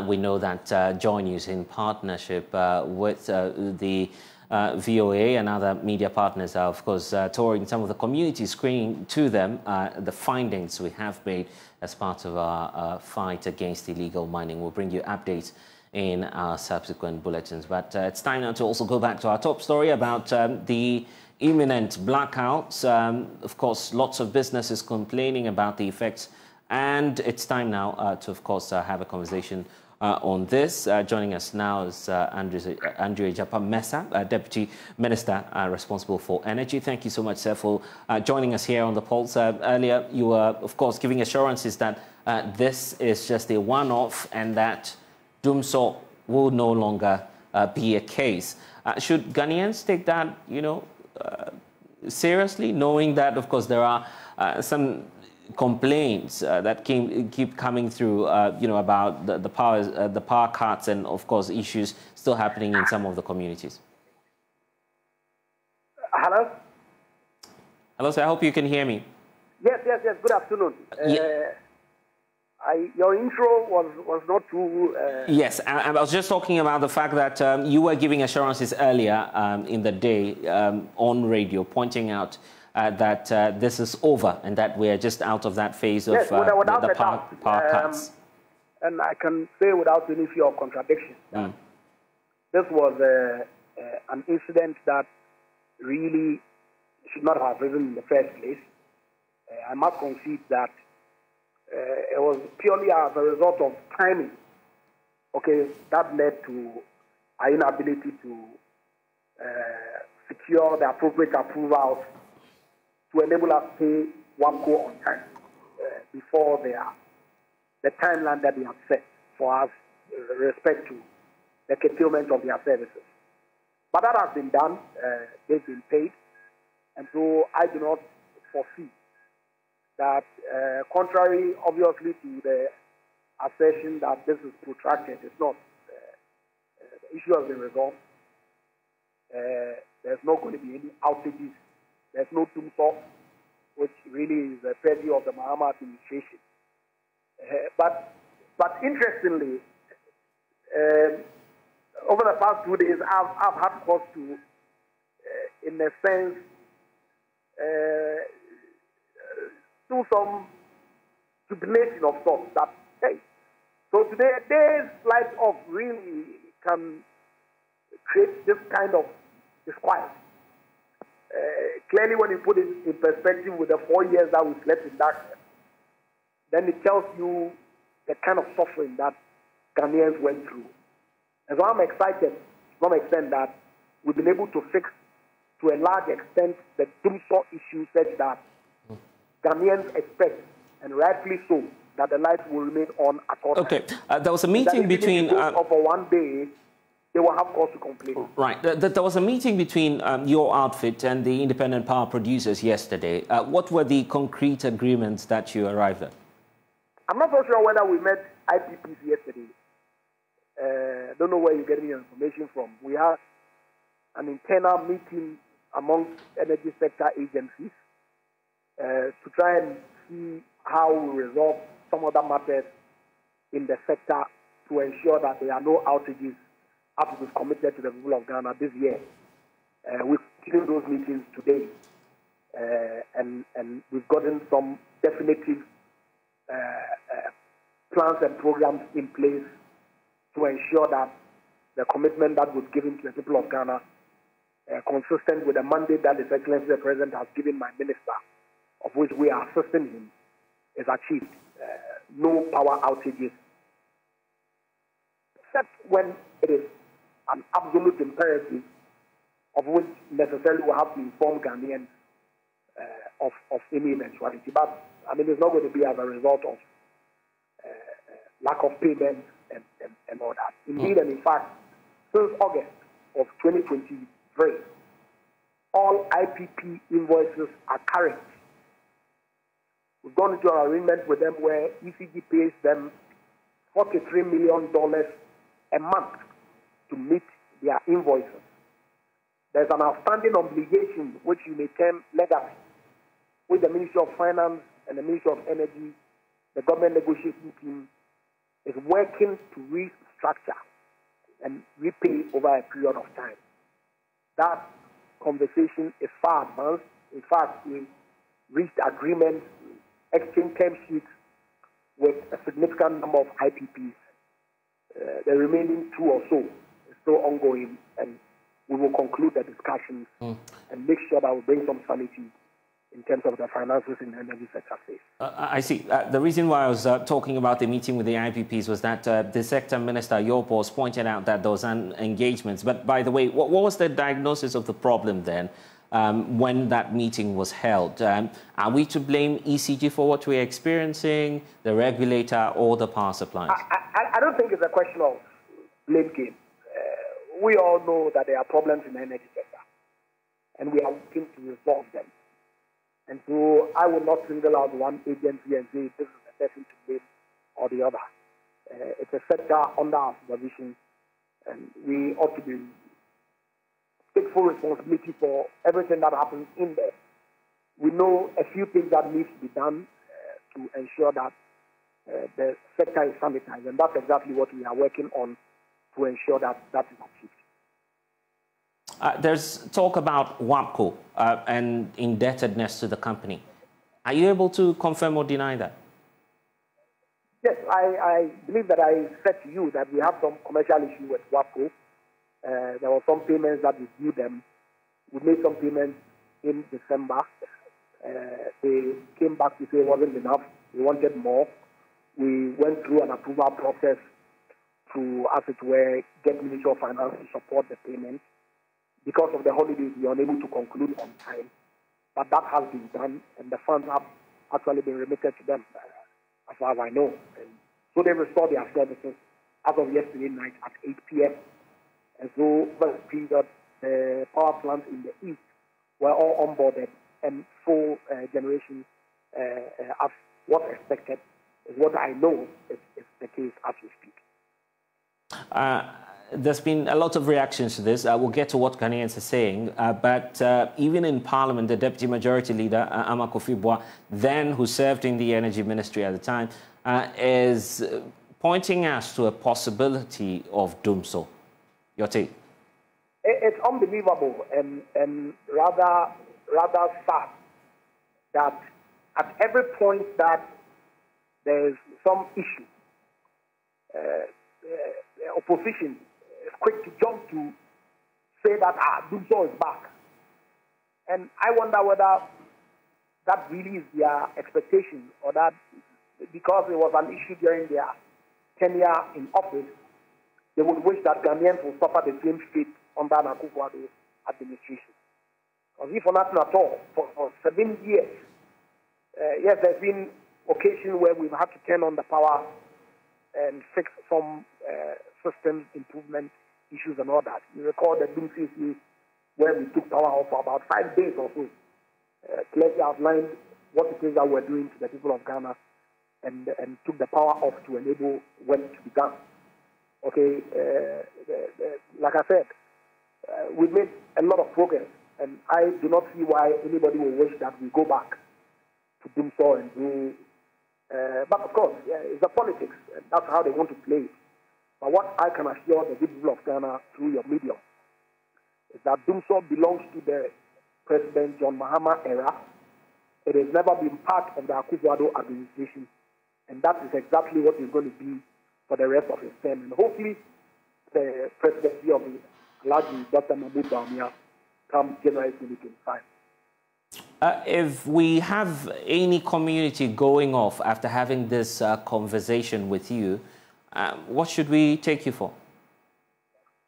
[SPEAKER 1] we know that Joy News, in partnership with the VOA and other media partners, are of course touring some of the communities, screening to them the findings we have made as part of our fight against illegal mining. We'll bring you updates in our subsequent bulletins. But it's time now to also go back to our top story about the imminent blackouts. Of course, lots of businesses complaining about the effects, and it's time now to, of course, have a conversation on this. Joining us now is Andrew Ejapa-Mensah, Deputy Minister responsible for Energy. Thank you so much, sir, for joining us here on The Pulse. Earlier, you were, of course, giving assurances that this is just a one-off and that Dumso will no longer be a case. Should Ghanaians take that, seriously, knowing that, of course, there are some complaints that keep coming through, about the power cuts and, of course, issues still happening in some of the communities?
[SPEAKER 20] Hello?
[SPEAKER 1] Hello, sir. I hope you can hear me.
[SPEAKER 20] Yes. Good afternoon. Your intro was not too...
[SPEAKER 1] Yes, I was just talking about the fact that you were giving assurances earlier in the day on radio, pointing out that this is over and that we're just out of that phase of the power cuts.
[SPEAKER 20] and I can say without any fear of contradiction that this was an incident that really should not have arisen in the first place. I must concede that it was purely as a result of timing. Okay, that led to our inability to secure the appropriate approvals to enable us to pay WAMCO on time before the timeline that they have set for us with respect to the curtailment of their services. But that has been done. They've been paid. And so I do not foresee that, contrary, obviously, to the assertion that this is protracted, it's not. The issue has been resolved. There's not going to be any outages. There's no doomsday, which really is the purview of the Mahama administration. But interestingly, over the past 2 days, I've had cause to, in a sense, do some jubilation of sorts that, hey, so today a day's light off really can create this kind of disquiet. Clearly, when you put it in perspective with the 4 years that we slept in darkness, then it tells you the kind of suffering that Ghanaians went through. And so I'm excited to some extent that we've been able to fix, to a large extent, the doomsday issue such that Ghanaians expect, and rightfully so, that the lights will remain on at all times.
[SPEAKER 1] Okay, there was a meeting between...
[SPEAKER 20] for 1 day, they will have cause to complain.
[SPEAKER 1] Right. There was a meeting between your outfit and the independent power producers yesterday. What were the concrete agreements that you arrived at?
[SPEAKER 20] I'm not so sure whether we met IPPs yesterday. Don't know where you're getting your information from. We had an internal meeting amongst energy sector agencies to try and see how we resolve some other matters in the sector to ensure that there are no outages as we've committed to the people of Ghana this year. We've continued those meetings today, and we've gotten some definitive plans and programs in place to ensure that the commitment that was given to the people of Ghana, consistent with the mandate that His Excellency the President has given my minister, of which we are assisting him, is achieved. No power outages, except when it is an absolute imperative, of which necessarily will have to inform Ghanaians of any eventuality. But, I mean, it's not going to be as a result of lack of payment and all that. Indeed, and in fact, since August of 2023, all IPP invoices are current. We've gone into an agreement with them where ECG pays them $43 million a month to meet their invoices. There's an outstanding obligation, which you may term legacy, with the Ministry of Finance and the Ministry of Energy. The government negotiating team is working to restructure and repay over a period of time. That conversation is far advanced. In fact, we reached agreements, exchanged term sheets with a significant number of IPPs. The remaining 2 or so is still ongoing, and we will conclude the discussions and make sure that we bring some sanity in terms of the finances in the energy sector space.
[SPEAKER 1] I see. The reason why I was talking about the meeting with the IPPs was that the sector minister, your boss, pointed out that there was engagements. But by the way, what was the diagnosis of the problem then when that meeting was held? Are we to blame ECG for what we're experiencing, the regulator, or the power suppliers?
[SPEAKER 20] I don't think it's a question of blame game. We all know that there are problems in the energy sector, and we are working to resolve them. And so I will not single out one agency and say this is the person to blame or the other. It's a sector under our supervision, and we ought to take full responsibility for everything that happens in there. We know a few things that need to be done to ensure that the sector is sanitized, and that's exactly what we are working on to ensure that that is achieved.
[SPEAKER 1] There's talk about WAMCO and indebtedness to the company. Are you able to confirm or deny that?
[SPEAKER 20] Yes, I believe that I said to you that we have some commercial issue with WAPCO. There were some payments that we due them. We made some payments in December. They came back to say it wasn't enough. We wanted more. We went through an approval process to, as it were, get Ministry of Finance to support the payment. Because of the holidays, we were unable to conclude on time. But that has been done, and the funds have actually been remitted to them, as far as I know. And so they restored their services as of yesterday night at 8 p.m. And so, over the period, the power plants in the east were all onboarded, and full generation, as what's expected, is what I know is the case as we speak.
[SPEAKER 1] There's been a lot of reactions to this. We'll get to what Ghanaians are saying. But even in Parliament, the Deputy Majority Leader, Ama Kofi-Boa, then who served in the Energy Ministry at the time, is pointing us to a possibility of doom so. Your take?
[SPEAKER 20] It's unbelievable and rather sad that at every point that there's some issue, the opposition is quick to jump to say that Dumso is back. And I wonder whether that really is their expectation, or that because it was an issue during their tenure in office, they would wish that Ghanaians will suffer the same fate under an Akufo-Addo administration. Because if for nothing at all, for 7 years, yes, there's been occasions where we've had to turn on the power and fix some system improvement issues and all that. You recall the Doom CC where we took power off for about 5 days or so. Clearly outlined what it is that we're doing to the people of Ghana, and took the power off to enable work to be done. Okay, like I said, we've made a lot of progress, and I do not see why anybody will wish that we go back to Doom so and do. But of course, it's the politics, and that's how they want to play it. But what I can assure the people of Ghana through your medium is that Dumso belongs to the President John Mahama era. It has never been part of the Akufo-Addo administration, and that is exactly what is going to be for the rest of his term. And hopefully, the presidency of Alhaji Dr. Mahmoud Bawumia come January 2025.
[SPEAKER 1] If we have any community going off after having this conversation with you, what should we take you for?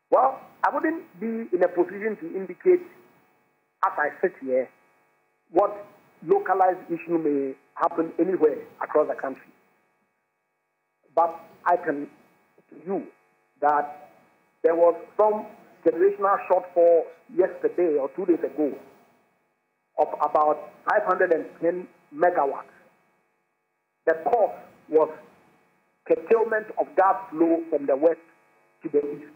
[SPEAKER 20] Well, I wouldn't be in a position to indicate, as I sit here, what localized issue may happen anywhere across the country. But I can tell you that there was some generational shortfall yesterday or 2 days ago of about 510 megawatts. The cause was curtailment of gas flow from the west to the east.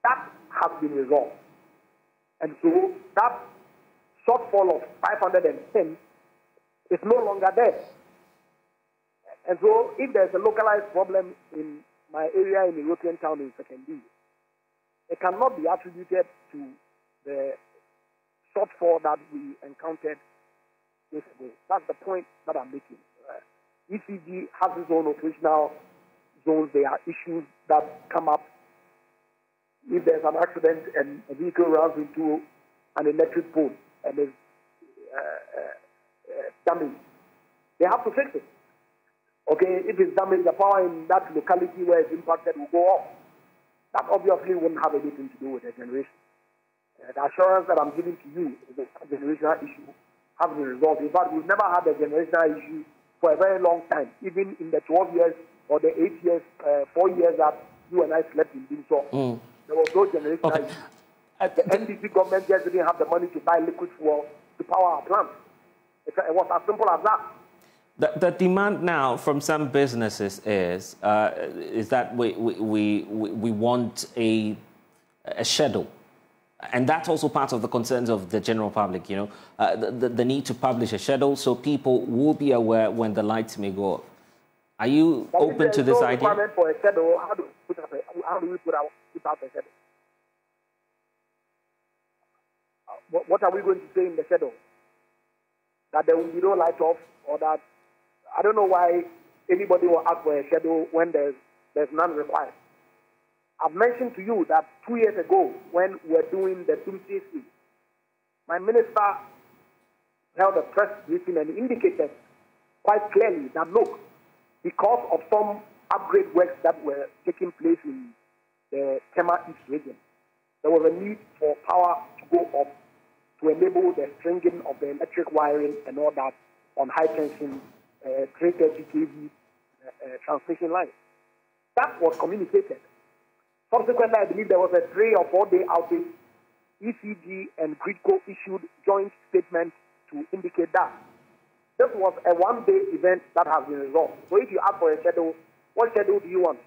[SPEAKER 20] That has been resolved. And so that shortfall of 510 is no longer there. And so if there's a localized problem in my area in the European town in Sekendi, it cannot be attributed to the shortfall that we encountered years ago. That's the point that I'm making. ECG has its own operational zones. There are issues that come up. If there's an accident and a vehicle runs into an electric pole and is damaged, they have to fix it. Okay, if it's damaged, the power in that locality where it's impacted will go off. That obviously wouldn't have anything to do with the generation. The assurance that I'm giving to you is that the generational issue has been resolved. In fact, we've never had a generational issue for a very long time, even in the 12 years or the 8 years, 4 years that you and I slept in Dimso. There was no generational issue. The NDP government just didn't have the money to buy liquid fuel to power our plants. It was as simple as that.
[SPEAKER 1] The demand now from some businesses is that we want a schedule. And that's also part of the concerns of the general public, you know, the need to publish a schedule so people will be aware when the lights may go off. Are you open to this idea?
[SPEAKER 20] Requirement for a schedule, how do we put out a schedule? What are we going to say in the schedule? That there will be no light off, or that I don't know why anybody will ask for a schedule when there's none required. I've mentioned to you that 2 years ago, when we were doing the CC, my minister held a press briefing and indicated quite clearly that, look, because of some upgrade works that were taking place in the Tema East region, there was a need for power to go up to enable the stringing of the electric wiring and all that on high tension 330 kV transmission lines. That was communicated. Subsequently, I believe there was a 3 or 4 day outage. ECG and Gridco issued joint statements to indicate that. This was a 1-day event that has been resolved. So if you ask for a schedule, what schedule do you want?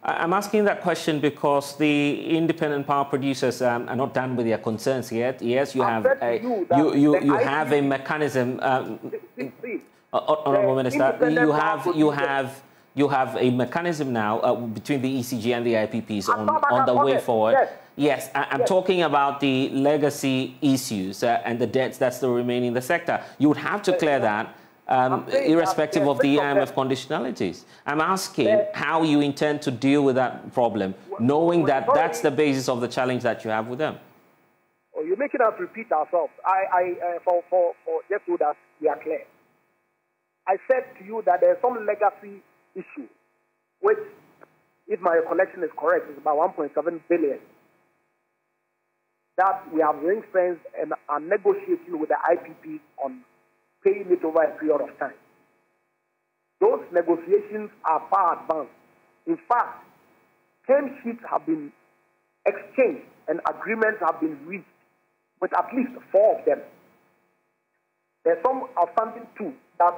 [SPEAKER 1] I'm asking that question because the independent power producers are not done with their concerns yet. Yes, you have have a mechanism. Honourable Minister, you have a mechanism now between the ECG and the IPPs on the way forward. Yes, I'm talking about the legacy issues and the debts that still remain in the sector. You would have to clear that. Irrespective of the IMF conditionalities. I'm asking how you intend to deal with that problem, knowing that that's the basis of the challenge that you have with them.
[SPEAKER 20] Oh, you're making us repeat ourselves. For just so that we are clear. I said to you that there's some legacy issue, which, if my recollection is correct, is about 1.7 billion that we have ring-fenced and are negotiating with the IPP on paying it over a period of time. Those negotiations are far advanced. In fact, term sheets have been exchanged and agreements have been reached with at least 4 of them. There's some outstanding too that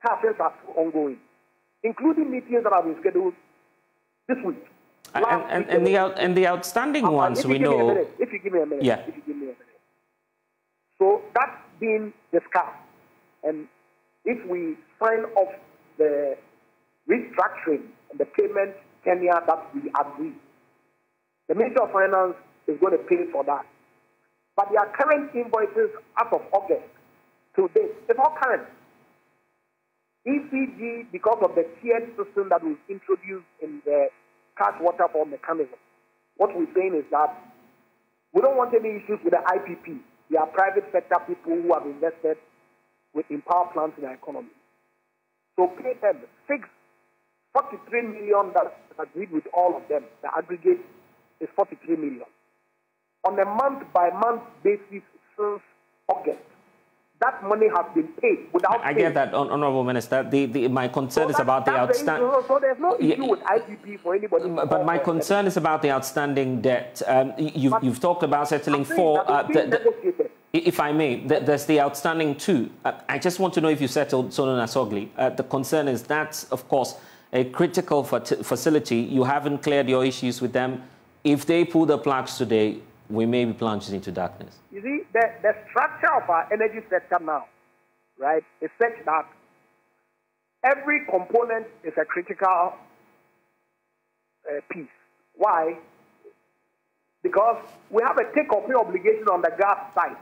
[SPEAKER 20] discussions are still ongoing, including meetings that have been scheduled this week.
[SPEAKER 1] And the outstanding ones we know.
[SPEAKER 20] If you give me a minute.
[SPEAKER 1] Yeah.
[SPEAKER 20] If you give me a minute. So that's being discussed, and if we sign off the restructuring and the payment tenure that we agree, the Ministry of Finance is going to pay for that. But their current invoices as of August to date, it's all current. ECG, because of the tiered system that was introduced in the cash waterfall mechanism, what we're saying is that we don't want any issues with the IPP. They are private sector people who have invested in power plants in the economy. So pay them 43 million that's agreed with all of them. The aggregate is 43 million. On a month-by-month basis since August, that money has been paid without
[SPEAKER 1] I get that, Honourable Minister. My concern is about the outstanding.
[SPEAKER 20] So there's no issue with IPP for anybody.
[SPEAKER 1] But my concern is about the outstanding debt. You've talked about settling 4. If I may, there's the outstanding 2. I just want to know if you settled Solon Asogli. The concern is that's, of course, a critical facility. You haven't cleared your issues with them. If they pull the plugs today, we may be plunged into darkness.
[SPEAKER 20] You see, the structure of our energy sector now, right, is such that every component is a critical piece. Why? Because we have a take-or-pay obligation on the gas side.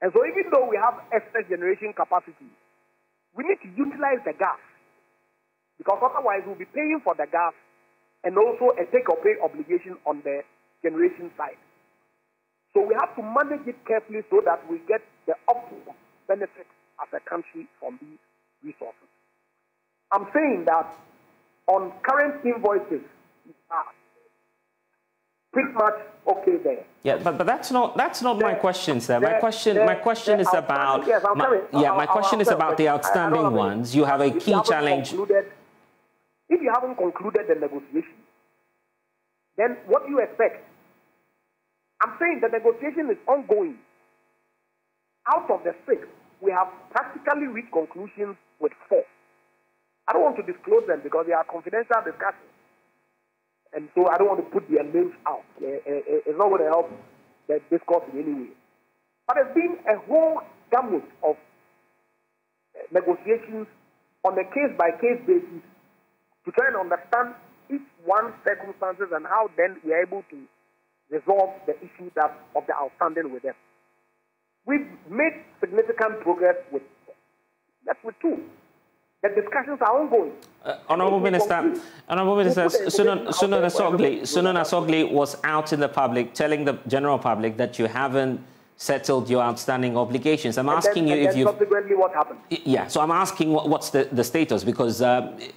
[SPEAKER 20] And so even though we have excess generation capacity, we need to utilize the gas. Because otherwise we'll be paying for the gas and also a take-or-pay obligation on the generation side. So we have to manage it carefully so that we get the optimal benefit as a country from these resources. I'm saying that on current invoices, pretty much okay there.
[SPEAKER 1] Yeah, but that's not my question, sir. My question is about my question is about the outstanding ones. You have a key challenge.
[SPEAKER 20] If you haven't concluded the negotiation, then what do you expect? I'm saying the negotiation is ongoing. Out of the 6, we have practically reached conclusions with 4. I don't want to disclose them because they are confidential discussions. And so I don't want to put their names out. It's not going to help the discourse in any way. But there's been a whole gamut of negotiations on a case-by-case basis to try and understand each one's circumstances and how then we are able to resolve the issue of the outstanding with them. We've made significant progress with 2. The discussions are ongoing.
[SPEAKER 1] Honourable Minister, Sunan Asogli was out in the public telling the general public that you haven't settled your outstanding obligations. I'm asking you if you...
[SPEAKER 20] subsequently what happened?
[SPEAKER 1] Yeah, so I'm asking what's the status, because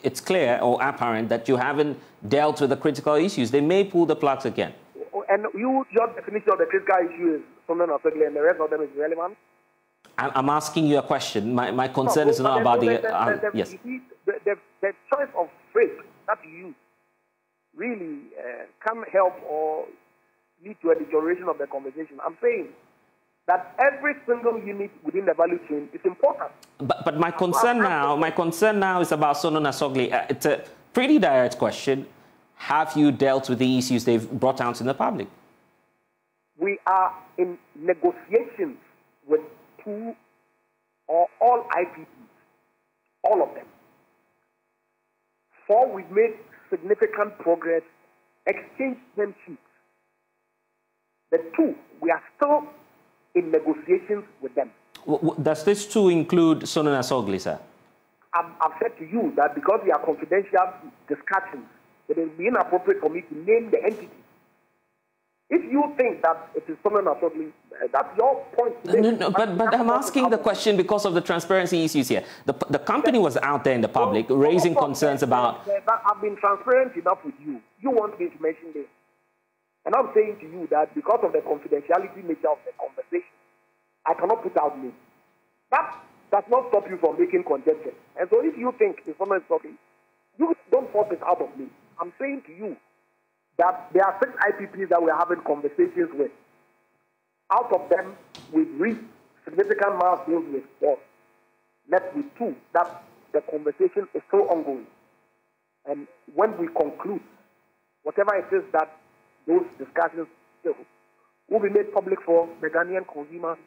[SPEAKER 1] it's clear or apparent that you haven't dealt with the critical issues. They may pull the plugs again.
[SPEAKER 20] And your definition of the critical issue is Sunan Asogli and the rest of them is relevant?
[SPEAKER 1] I'm asking you a question. My concern is not about the... yes.
[SPEAKER 20] The choice of phrase that you use really can help or lead to a deterioration of the conversation. I'm saying that every single unit within the value chain is important.
[SPEAKER 1] But my concern now is about Sunan Asogli. It's a pretty direct question. Have you dealt with the issues they've brought out in the public?
[SPEAKER 20] We are in negotiations with two or all IPPs, all of them. 4, we've made significant progress, exchanged term sheets. The 2, we are still in negotiations with them.
[SPEAKER 1] Does this 2 include Sunan Asogli, sir?
[SPEAKER 20] I've said to you that because we are confidential discussions, it is inappropriate for me to name the entity. If you think that it is Sunan Asogli, that's your point.
[SPEAKER 1] No, but I'm asking the question because of the transparency issues here. The company was out there in the public raising concerns about...
[SPEAKER 20] I've been transparent enough with you. You want me to mention this. And I'm saying to you that because of the confidentiality nature of the conversation, I cannot put out names. That does not stop you from making conjecture. And so if you think it's Sunan Asogli, you don't force it out of me. I'm saying to you that there are 6 IPPs that we're having conversations with. Out of them, we've reached significant milestones with 4. Left with 2. That the conversation is still ongoing. And when we conclude, whatever it is that those discussions will be made public for the Ghanaian consumers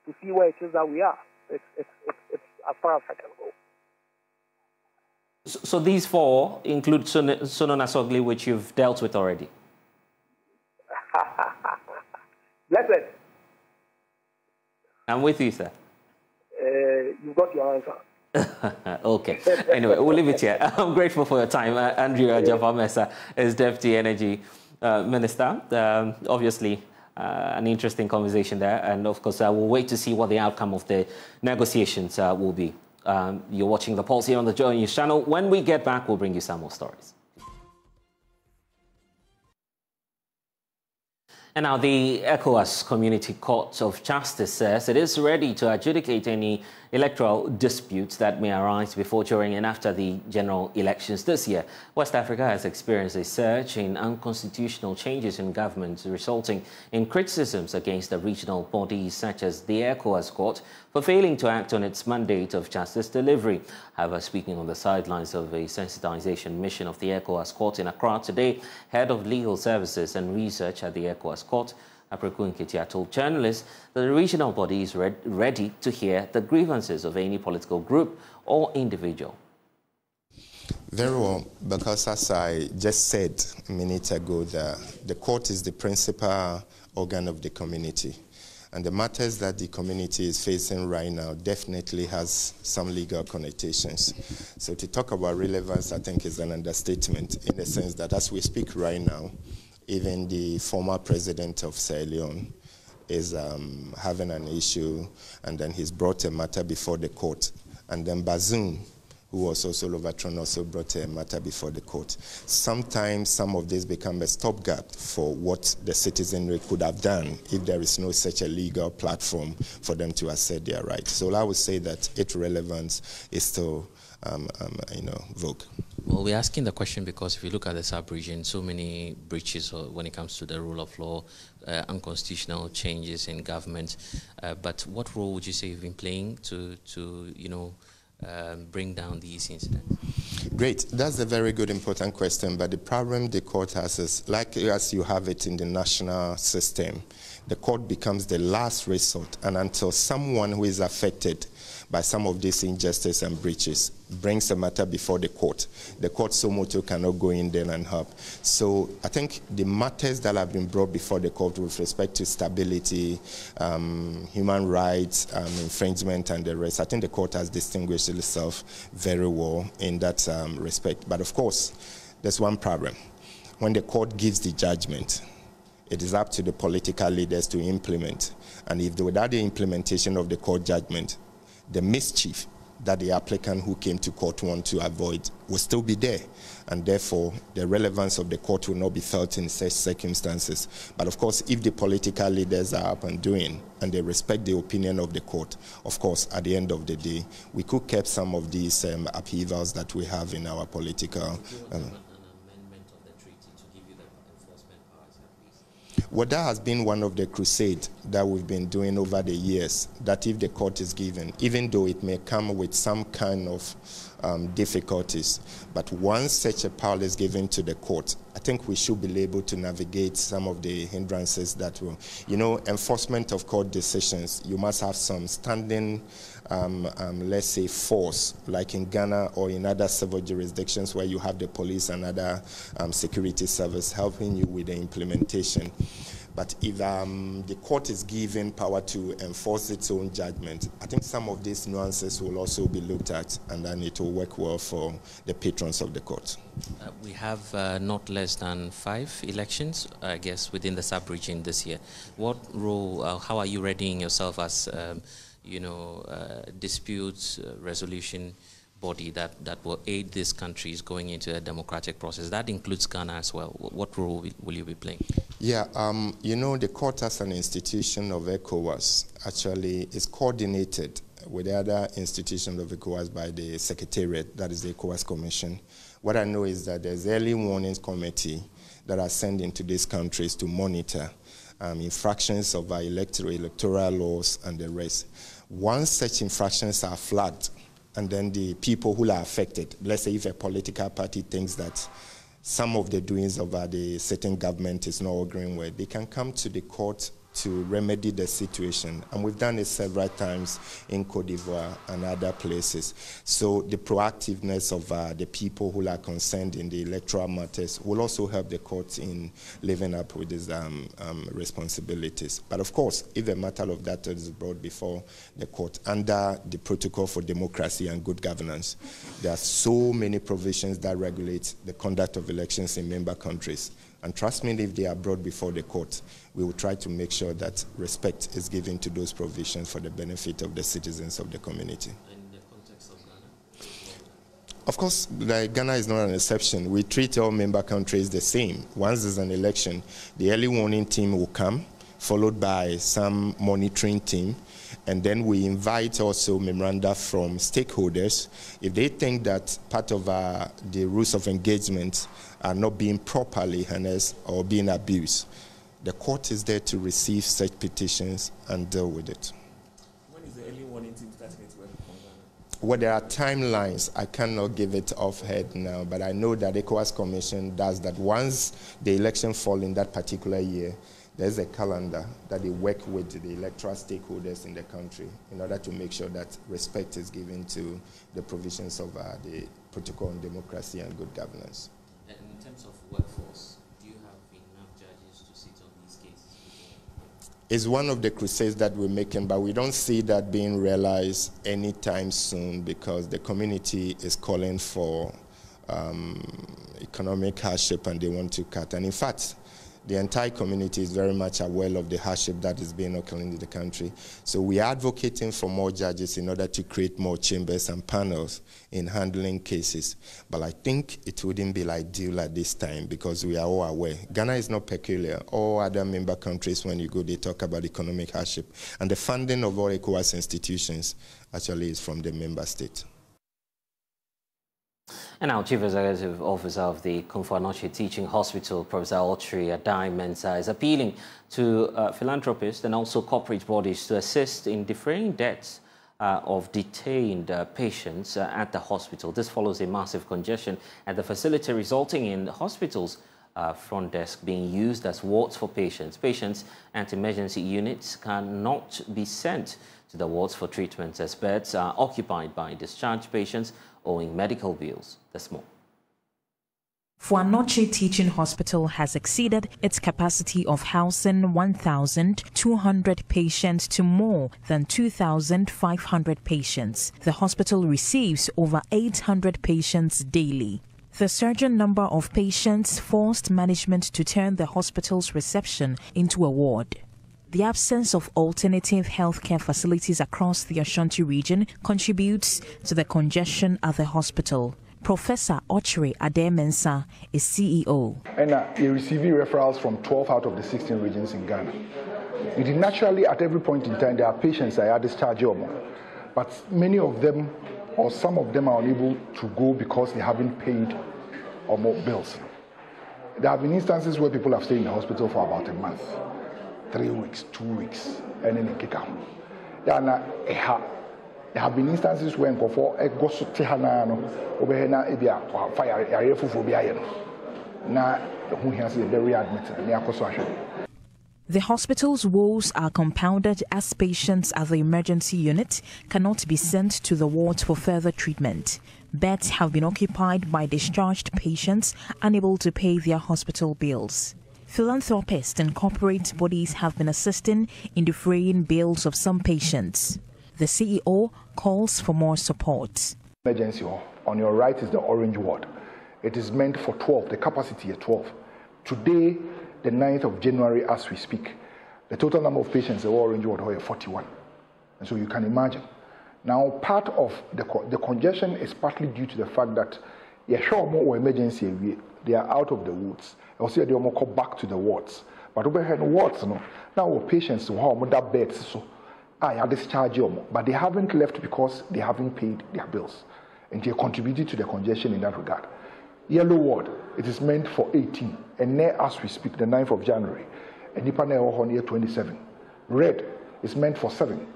[SPEAKER 20] to see where it is that we are. It's as far as I can go.
[SPEAKER 1] So these 4 include Sunan Asogli, which you've dealt with already?
[SPEAKER 20] Blessed.
[SPEAKER 1] I'm with you, sir.
[SPEAKER 20] You got your answer.
[SPEAKER 1] Okay. Anyway, we'll leave it here. I'm grateful for your time. Andrew Ajapamesa is Deputy Energy Minister. Obviously, an interesting conversation there. And of course, we'll wait to see what the outcome of the negotiations will be. You're watching The Pulse here on the Joy News channel. When we get back, we'll bring you some more stories. And now the ECOWAS Community Court of Justice says it is ready to adjudicate any electoral disputes that may arise before, during and after the general elections this year. West Africa has experienced a surge in unconstitutional changes in government, resulting in criticisms against the regional bodies such as the ECOWAS Court for failing to act on its mandate of justice delivery. However, speaking on the sidelines of a sensitization mission of the ECOWAS Court in Accra today, Head of Legal Services and Research at the ECOWAS Court, Apreku Nketia, told journalists that the regional body is ready to hear the grievances of any political group or individual.
[SPEAKER 21] Very well, because as I just said a minute ago, the court is the principal organ of the community. And the matters that the community is facing right now definitely has some legal connotations. So to talk about relevance, I think, is an understatement, in the sense that as we speak right now, even the former president of Sierra Leone is having an issue, and then he's brought a matter before the court. And then Bazoum, who was also overthrown, also brought a matter before the court. Sometimes some of this become a stopgap for what the citizenry could have done if there is no such a legal platform for them to assert their rights. So I would say that its relevance is still vogue.
[SPEAKER 22] Well, we're asking the question because if you look at the sub-region, so many breaches when it comes to the rule of law, unconstitutional changes in government. But what role would you say you've been playing to bring down these incidents?
[SPEAKER 21] Great. That's a very good, important question. But the problem the court has is, like as you have it in the national system, the court becomes the last resort. And until someone who is affected by some of these injustices and breaches, brings the matter before the court. The court so moto cannot go in there and help. So I think the matters that have been brought before the court with respect to stability, human rights, infringement and the rest, I think the court has distinguished itself very well in that respect. But of course, there's one problem. When the court gives the judgment, it is up to the political leaders to implement. And if without the implementation of the court judgment, the mischief that the applicant who came to court want to avoid will still be there. And therefore, the relevance of the court will not be felt in such circumstances. But of course, if the political leaders are up and doing, and they respect the opinion of the court, of course, at the end of the day, we could keep some of these upheavals that we have in our political... Well, that has been one of the crusades that we've been doing over the years, that if the court is given, even though it may come with some kind of difficulties, but once such a power is given to the court, I think we should be able to navigate some of the hindrances that will, enforcement of court decisions. You must have some standing, let's say, force, like in Ghana or in other civil jurisdictions where you have the police and other security service helping you with the implementation. But if the court is given power to enforce its own judgment, I think some of these nuances will also be looked at, and then it will work well for the patrons of the court.
[SPEAKER 22] We have not less than 5 elections, I guess, within the sub-region this year. What role, how are you readying yourself as, dispute resolution body that will aid these countries going into a democratic process? That includes Ghana as well. What role will you be playing?
[SPEAKER 21] Yeah, the court as an institution of ECOWAS actually is coordinated with the other institutions of ECOWAS by the Secretariat, that is the ECOWAS Commission. What I know is that there's early warnings committee that are sent into these countries to monitor infractions of our electoral laws and the rest. Once such infractions are flagged, and then the people who are affected, let's say if a political party thinks that some of the doings of the certain government is not agreeing with, they can come to the court to remedy the situation. And we've done it several times in Cote d'Ivoire and other places. So the proactiveness of the people who are concerned in the electoral matters will also help the court in living up with these responsibilities. But of course, if a matter of that is brought before the court under the Protocol for Democracy and Good Governance, there are so many provisions that regulate the conduct of elections in member countries. And trust me, if they are brought before the court, we will try to make sure that respect is given to those provisions for the benefit of the citizens of the community.
[SPEAKER 22] In the context of Ghana?
[SPEAKER 21] Of course, Ghana is not an exception. We treat all member countries the same. Once there's an election, the early warning team will come, followed by some monitoring team. And then we invite also memoranda from stakeholders. If they think that part of the rules of engagement are not being properly harnessed or being abused, the court is there to receive such petitions and deal with it.
[SPEAKER 3] When is the early warning team starting its work from Ghana?
[SPEAKER 21] Well, there are timelines. I cannot give it off head now, but I know that the ECOWAS Commission does that. Once the election falls in that particular year, there's a calendar that they work with the electoral stakeholders in the country in order to make sure that respect is given to the provisions of the Protocol on Democracy and Good Governance.
[SPEAKER 22] And in terms of workforce, do you have enough judges to sit on these cases?
[SPEAKER 21] It's one of the crusades that we're making, but we don't see that being realized anytime soon because the community is calling for economic hardship and they want to cut. And in fact, the entire community is very much aware of the hardship that is being occurring in the country. So we are advocating for more judges in order to create more chambers and panels in handling cases. But I think it wouldn't be ideal at this time because we are all aware. Ghana is not peculiar. All other member countries, when you go, they talk about economic hardship. And the funding of all ECOWAS institutions actually is from the member state.
[SPEAKER 1] And now, Chief Executive Officer of the Komfo Anokye Teaching Hospital, Professor Autry Adai-Mensah, is appealing to philanthropists and also corporate bodies to assist in defraying debts of detained patients at the hospital. This follows a massive congestion at the facility, resulting in hospitals front desk being used as wards for patients. Patients and emergency units cannot be sent to the wards for treatment as beds are occupied by discharged patients owing medical bills. There's more.
[SPEAKER 4] Fuanoche Teaching Hospital has exceeded its capacity of housing 1,200 patients to more than 2,500 patients. The hospital receives over 800 patients daily. The surging number of patients forced management to turn the hospital's reception into a ward. The absence of alternative healthcare facilities across the Ashanti region contributes to the congestion at the hospital. Professor Ochre Ademensa is CEO.
[SPEAKER 5] And you're receiving referrals from 12 out of the 16 regions in Ghana. Naturally, at every point in time, there are patients that are discharged, but many of them or some of them are unable to go because they haven't paid or more bills. There have been instances where people have stayed in the hospital for about a month, 3 weeks, 2 weeks, and then they kick out. There have been instances when before a gosu tehanano obehena ebia fire yarefufu bia na who has a very admitted.
[SPEAKER 4] The hospital's woes are compounded as patients at the emergency unit cannot be sent to the wards for further treatment. Beds have been occupied by discharged patients unable to pay their hospital bills. Philanthropists and corporate bodies have been assisting in defraying bills of some patients. The CEO calls for more support.
[SPEAKER 5] Emergency on your right is the orange ward. It is meant for 12, the capacity is 12. Today, the 9th of January, as we speak, the total number of patients in the orange ward are 41. And so you can imagine. Now, part of the congestion is partly due to the fact that more emergency, they are out of the wards. Also, they will come back to the wards. But over here in wards, now patients who have that beds, so I are discharged, but they haven't left because they haven't paid their bills. And they contributed to the congestion in that regard. Yellow ward, it is meant for 18. And now, as we speak, the 9th of January, and Nipane on here 27. Red is meant for 7.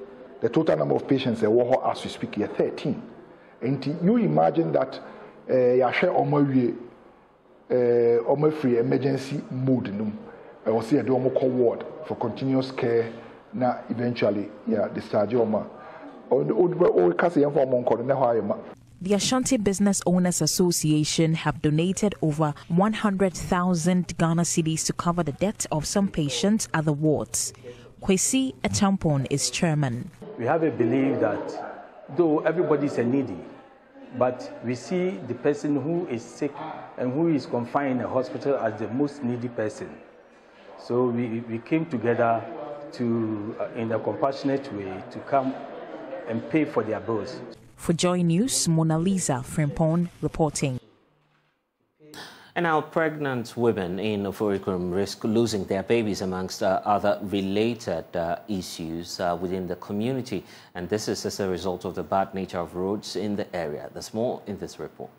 [SPEAKER 5] The total number of patients as we speak here 13. And you imagine that you share on free emergency mode. I will see a ward for continuous care. Now, eventually, discharge
[SPEAKER 4] The Ashanti Business Owners Association have donated over 100,000 Ghana cedis to cover the debt of some patients at the wards. Kwesi Echampon is chairman.
[SPEAKER 23] We have a belief that though everybody is a needy, but we see the person who is sick and who is confined in a hospital as the most needy person. So we came together to, in a compassionate way, to come and pay for their bills.
[SPEAKER 4] For Joy News, Mona Lisa Frimpong reporting.
[SPEAKER 1] And now pregnant women in Oforikurum risk losing their babies amongst other related issues within the community. And this is as a result of the bad nature of roads in the area. There's more in this report.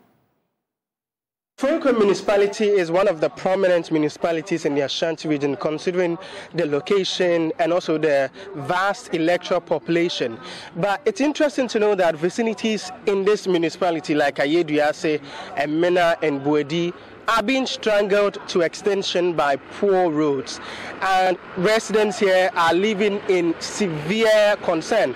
[SPEAKER 24] Oforikurum municipality is one of the prominent municipalities in the Ashanti region, considering the location and also the vast electoral population. But it's interesting to know that vicinities in this municipality, like Ayeduase, Emena, and Buedi, are being strangled to extinction by poor roads. And residents here are living in severe concern.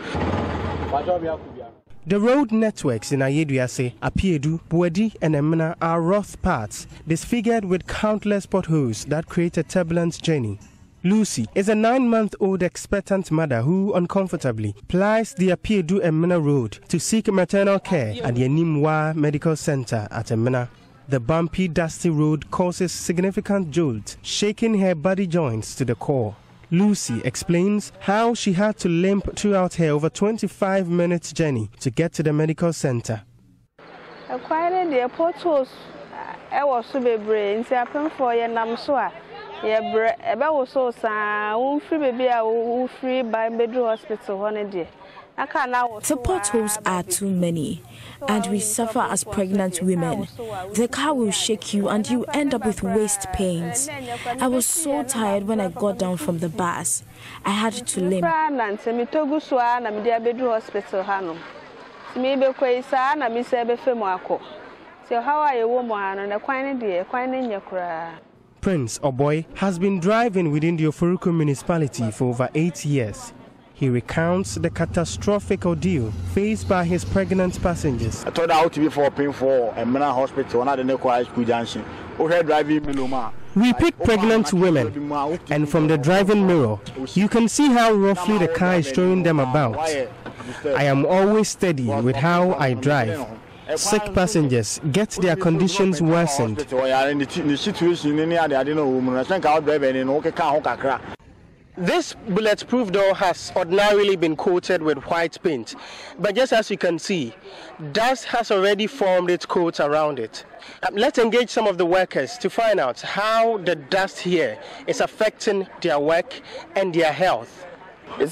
[SPEAKER 24] The road networks in Ayeduase, Apiedu, Buedi, and Emena are rough paths, disfigured with countless potholes that create a turbulent journey. Lucy is a 9-month-old expectant mother who uncomfortably plies the Apiedu-Emena road to seek maternal care at the Enimwa Medical Center at Emena. The bumpy, dusty road causes significant jolts, shaking her body joints to the core. Lucy explains how she had to limp throughout her over 25-minute journey to get to the medical center.
[SPEAKER 25] Acquiring the potholes, I was so brave. Happened for your namsoa. About so free baby, free by Bedroom Hospital one day.
[SPEAKER 26] The potholes are too many, and we suffer as pregnant women. The car will shake you and you end up with waist pains. I was so tired when I got down from the bus. I had to limp.
[SPEAKER 24] Prince Oboy has been driving within the Ofuruku municipality for over 8 years. He recounts the catastrophic ordeal faced by his pregnant passengers.
[SPEAKER 6] I thought out to be for paying for a mental hospital and the Nequa School Junction.
[SPEAKER 24] We pick pregnant women, and from the driving mirror, you can see how roughly the car is throwing them about. I am always steady with how I drive. Sick passengers get their conditions worsened. This bulletproof door has ordinarily been coated with white paint, but just as you can see, dust has already formed its coat around it. Let's engage some of the workers to find out how the dust here is affecting their work and their health. The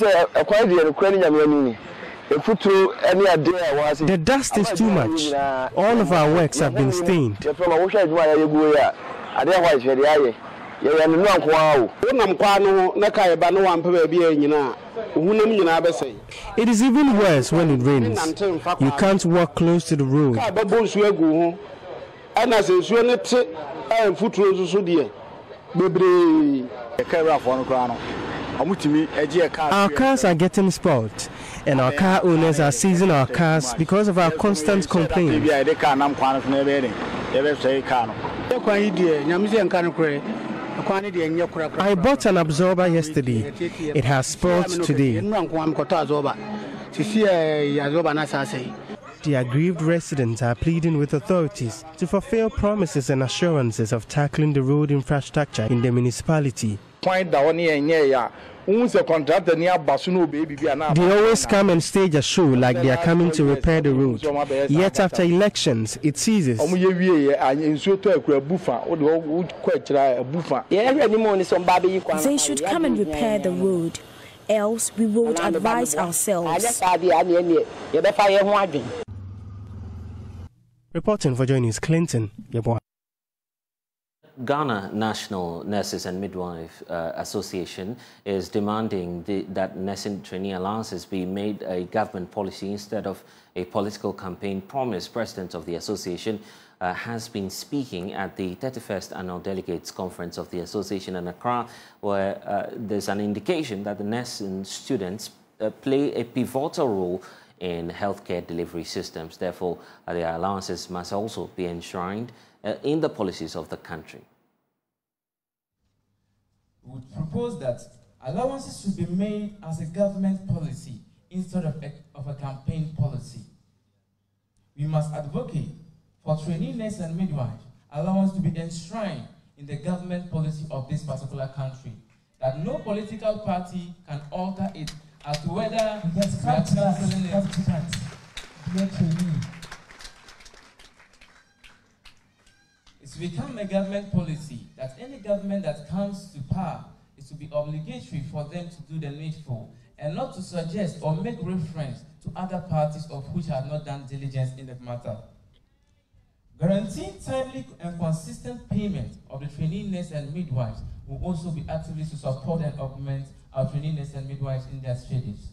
[SPEAKER 24] dust is too much. All of our works have been stained. It is even worse when it rains. You can't walk close to the road. Our cars are getting spoiled, and our car owners are seizing our cars because of our constant complaints. I bought an absorber yesterday. It has spoiled today. The aggrieved residents are pleading with authorities to fulfill promises and assurances of tackling the road infrastructure in the municipality. They always come and stage a show like they are coming to repair the road. Yet after elections, it ceases. They
[SPEAKER 26] should come and repair the road, else we would advise ourselves.
[SPEAKER 24] Reporting for Joy News, Clinton.
[SPEAKER 1] Ghana National Nurses and Midwife Association is demanding that nursing trainee allowances be made a government policy instead of a political campaign promise. President of the association has been speaking at the 31st Annual Delegates Conference of the association in Accra, where there's an indication that the nursing students play a pivotal role in healthcare delivery systems. Therefore, their allowances must also be enshrined in the policies of the country.
[SPEAKER 7] We would propose that allowances should be made as a government policy instead of a campaign policy. We must advocate for trainee nurse and midwife allowance to be enshrined in the government policy of this particular country, that no political party can alter it as to whether it's become a government policy that any government that comes to power is to be obligatory for them to do the needful and not to suggest or make reference to other parties of which have not done diligence in the matter. Guaranteeing timely and consistent payment of the trainee nurse and midwives will also be actively to support and augment our trainee nurse and midwives in their studies.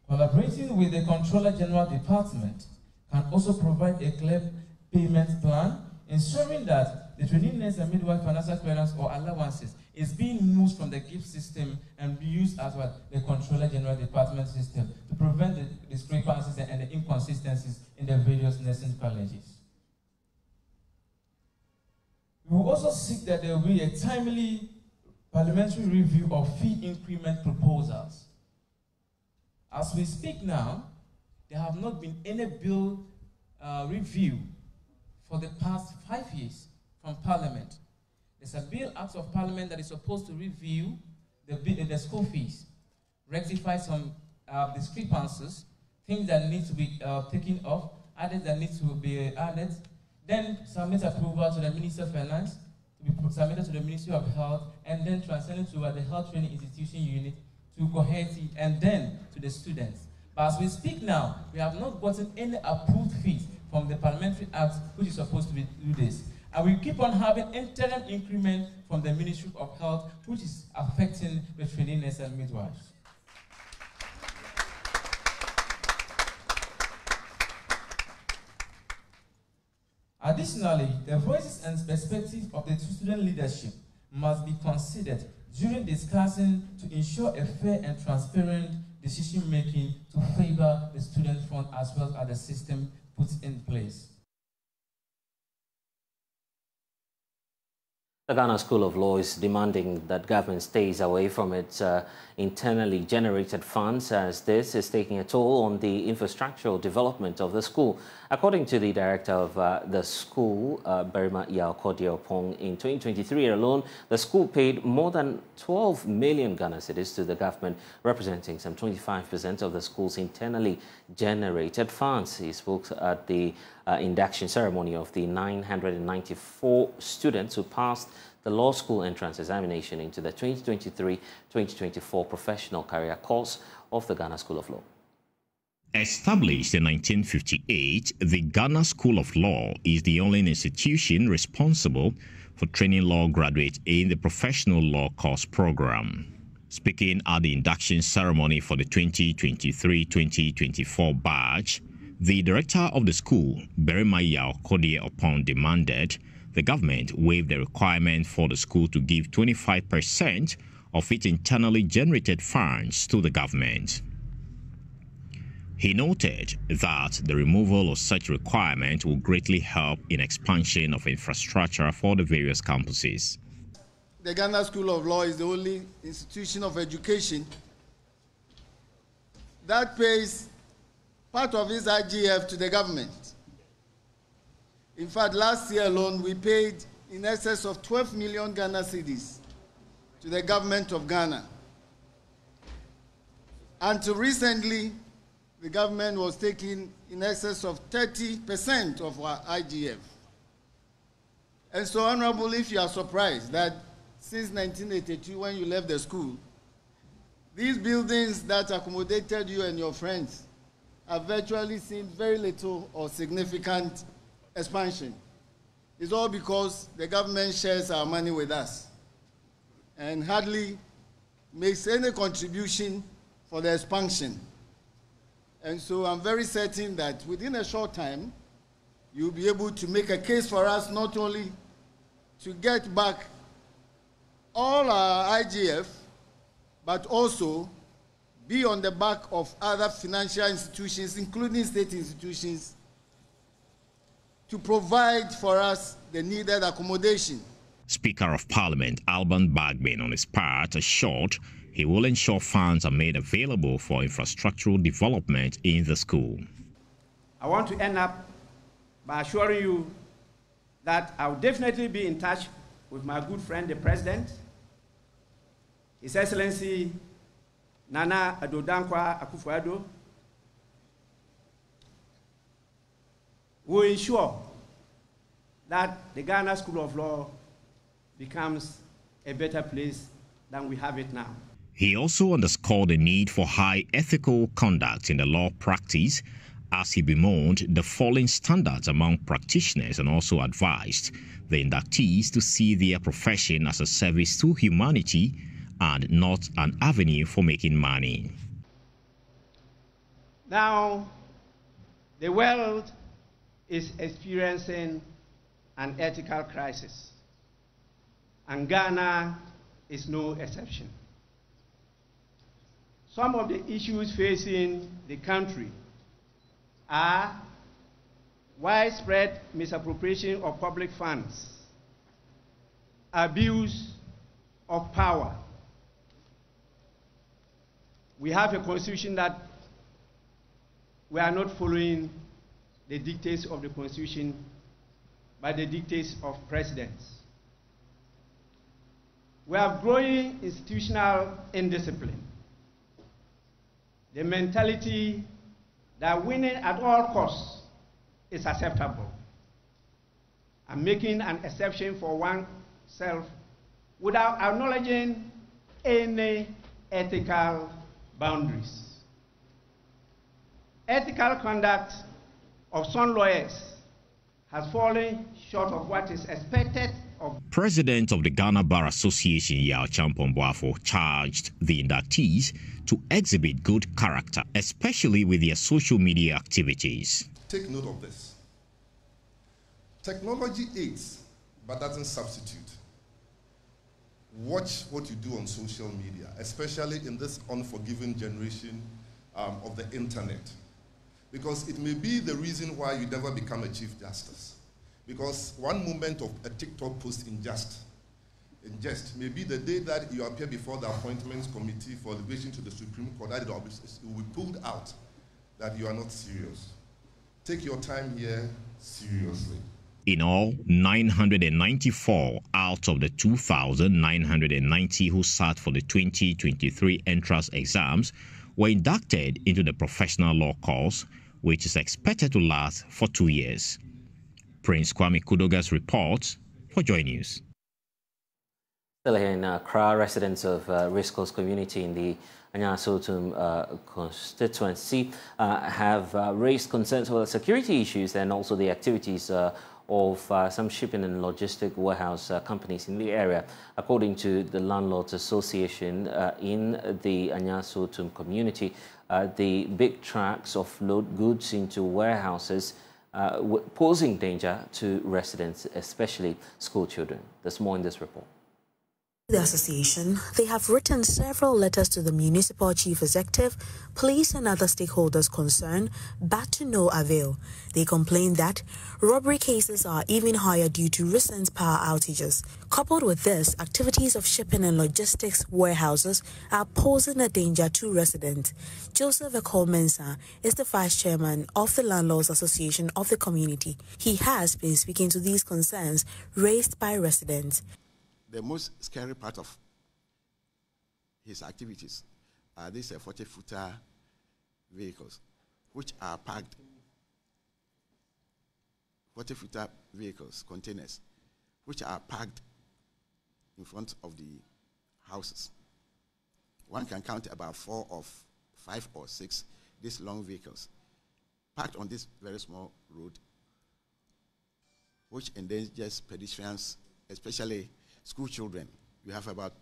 [SPEAKER 7] Collaborating with the Controller General Department can also provide a clear payment plan, ensuring that the trainee nurse and midwife financial clearance or allowances is being moved from the gift system and be used as well the Controller General Department system to prevent the discrepancies and the inconsistencies in the various nursing colleges. We will also seek that there will be a timely parliamentary review of fee increment proposals. As we speak now, there have not been any bill review for the past 5 years from Parliament. There's a bill act of Parliament that is supposed to review the school fees, rectify some discrepancies, things that need to be taken off, others that need to be added, then submit approval to the Ministry of Finance, to be submitted to the Ministry of Health, and then transferred to the Health Training Institution Unit, to Coheti, and then to the students. But as we speak now, we have not gotten any approved fees from the Parliamentary Act, which is supposed to do this. And we keep on having interim increment from the Ministry of Health, which is affecting the trainee nurses and midwives. Additionally, the voices and perspectives of the student leadership must be considered during discussing to ensure a fair and transparent decision-making to favor the student front as well as the system put in place.
[SPEAKER 1] The Ghana School of Law is demanding that government stays away from its internally generated funds, as this is taking a toll on the infrastructural development of the school. According to the director of the school, Berima Yaokodie-Opong, in 2023 alone, the school paid more than 12 million Ghana cedis to the government, representing some 25% of the school's internally generated funds. He spoke at the induction ceremony of the 994 students who passed the law school entrance examination into the 2023-2024 professional career course of the Ghana School of Law.
[SPEAKER 8] Established in 1958, the Ghana School of Law is the only institution responsible for training law graduates in the professional law course program. Speaking at the induction ceremony for the 2023-2024 batch, the director of the school, Berima Yaokodie-Opong, demanded the government waive the requirement for the school to give 25% of its internally generated funds to the government. He noted that the removal of such requirement will greatly help in expansion of infrastructure for the various campuses.
[SPEAKER 9] The Ghana School of Law is the only institution of education that pays part of its IGF to the government. In fact, last year alone, we paid in excess of 12 million Ghana cedis to the government of Ghana. Until recently, the government was taking in excess of 30% of our IGF. And so, Honorable, if you are surprised that since 1982, when you left the school, these buildings that accommodated you and your friends have virtually seen very little or significant expansion. It's all because the government shares our money with us and hardly makes any contribution for the expansion. And so I'm very certain that within a short time, you'll be able to make a case for us not only to get back all our IGF, but also be on the back of other financial institutions, including state institutions, to provide for us the needed accommodation.
[SPEAKER 8] Speaker of Parliament Alban Bagbin, on his part, assured he will ensure funds are made available for infrastructural development in the school.
[SPEAKER 11] I want to end up by assuring you that I will definitely be in touch with my good friend, the President, His Excellency Nana Addo Dankwa Akufo-Addo, will ensure that the Ghana School of Law becomes a better place than we have it now.
[SPEAKER 8] He also underscored the need for high ethical conduct in the law practice as he bemoaned the falling standards among practitioners, and also advised the inductees to see their profession as a service to humanity and not an avenue for making money.
[SPEAKER 11] Now, the world is experiencing an ethical crisis, and Ghana is no exception. Some of the issues facing the country are widespread misappropriation of public funds, abuse of power. We have a constitution that we are not following the dictates of the constitution, but the dictates of presidents. We have growing institutional indiscipline. The mentality that winning at all costs is acceptable, and making an exception for oneself without acknowledging any ethical boundaries. Ethical conduct of some lawyers has fallen short of what is expected of.
[SPEAKER 8] President of the Ghana Bar Association, Yao Champon-Boafo, charged the inductees to exhibit good character, especially with their social media activities.
[SPEAKER 12] Take note of this.
[SPEAKER 10] Technology aids, but doesn't substitute. Watch what you do on social media, especially in this unforgiving generation of the internet. Because it may be the reason why you never become a Chief Justice. Because one moment of a TikTok post in jest may be the day that you appear before the Appointments Committee for elevation to the Supreme Court, that it will be pulled out that you are not serious. Take your time here seriously.
[SPEAKER 8] In all, 994 out of the 2,990 who sat for the 2023 entrance exams were inducted into the professional law course, which is expected to last for 2 years. Prince Kwame Kudoga's report for Joy News.
[SPEAKER 1] Still here in Accra, residents of Race Course community in the Anyasotum constituency have raised concerns over security issues and also the activities of some shipping and logistic warehouse companies in the area. According to the Landlords Association in the Anyasotum community, the big trucks offload goods into warehouses, posing danger to residents, especially school children. There's more in this report.
[SPEAKER 12] The association, they have written several letters to the municipal chief executive, police and other stakeholders concerned, but to no avail. They complain that robbery cases are even higher due to recent power outages. Coupled with this, activities of shipping and logistics warehouses are posing a danger to residents. Joseph Ekol Mensah is the vice chairman of the Landlords Association of the community. He has been speaking to these concerns raised by residents.
[SPEAKER 13] The most scary part of his activities are these 40-footer vehicles, which are parked, 40-footer vehicles, containers, which are parked in front of the houses. One can count about 4 or 5 or 6 these long vehicles parked on this very small road, which endangers pedestrians, especially school children. We have about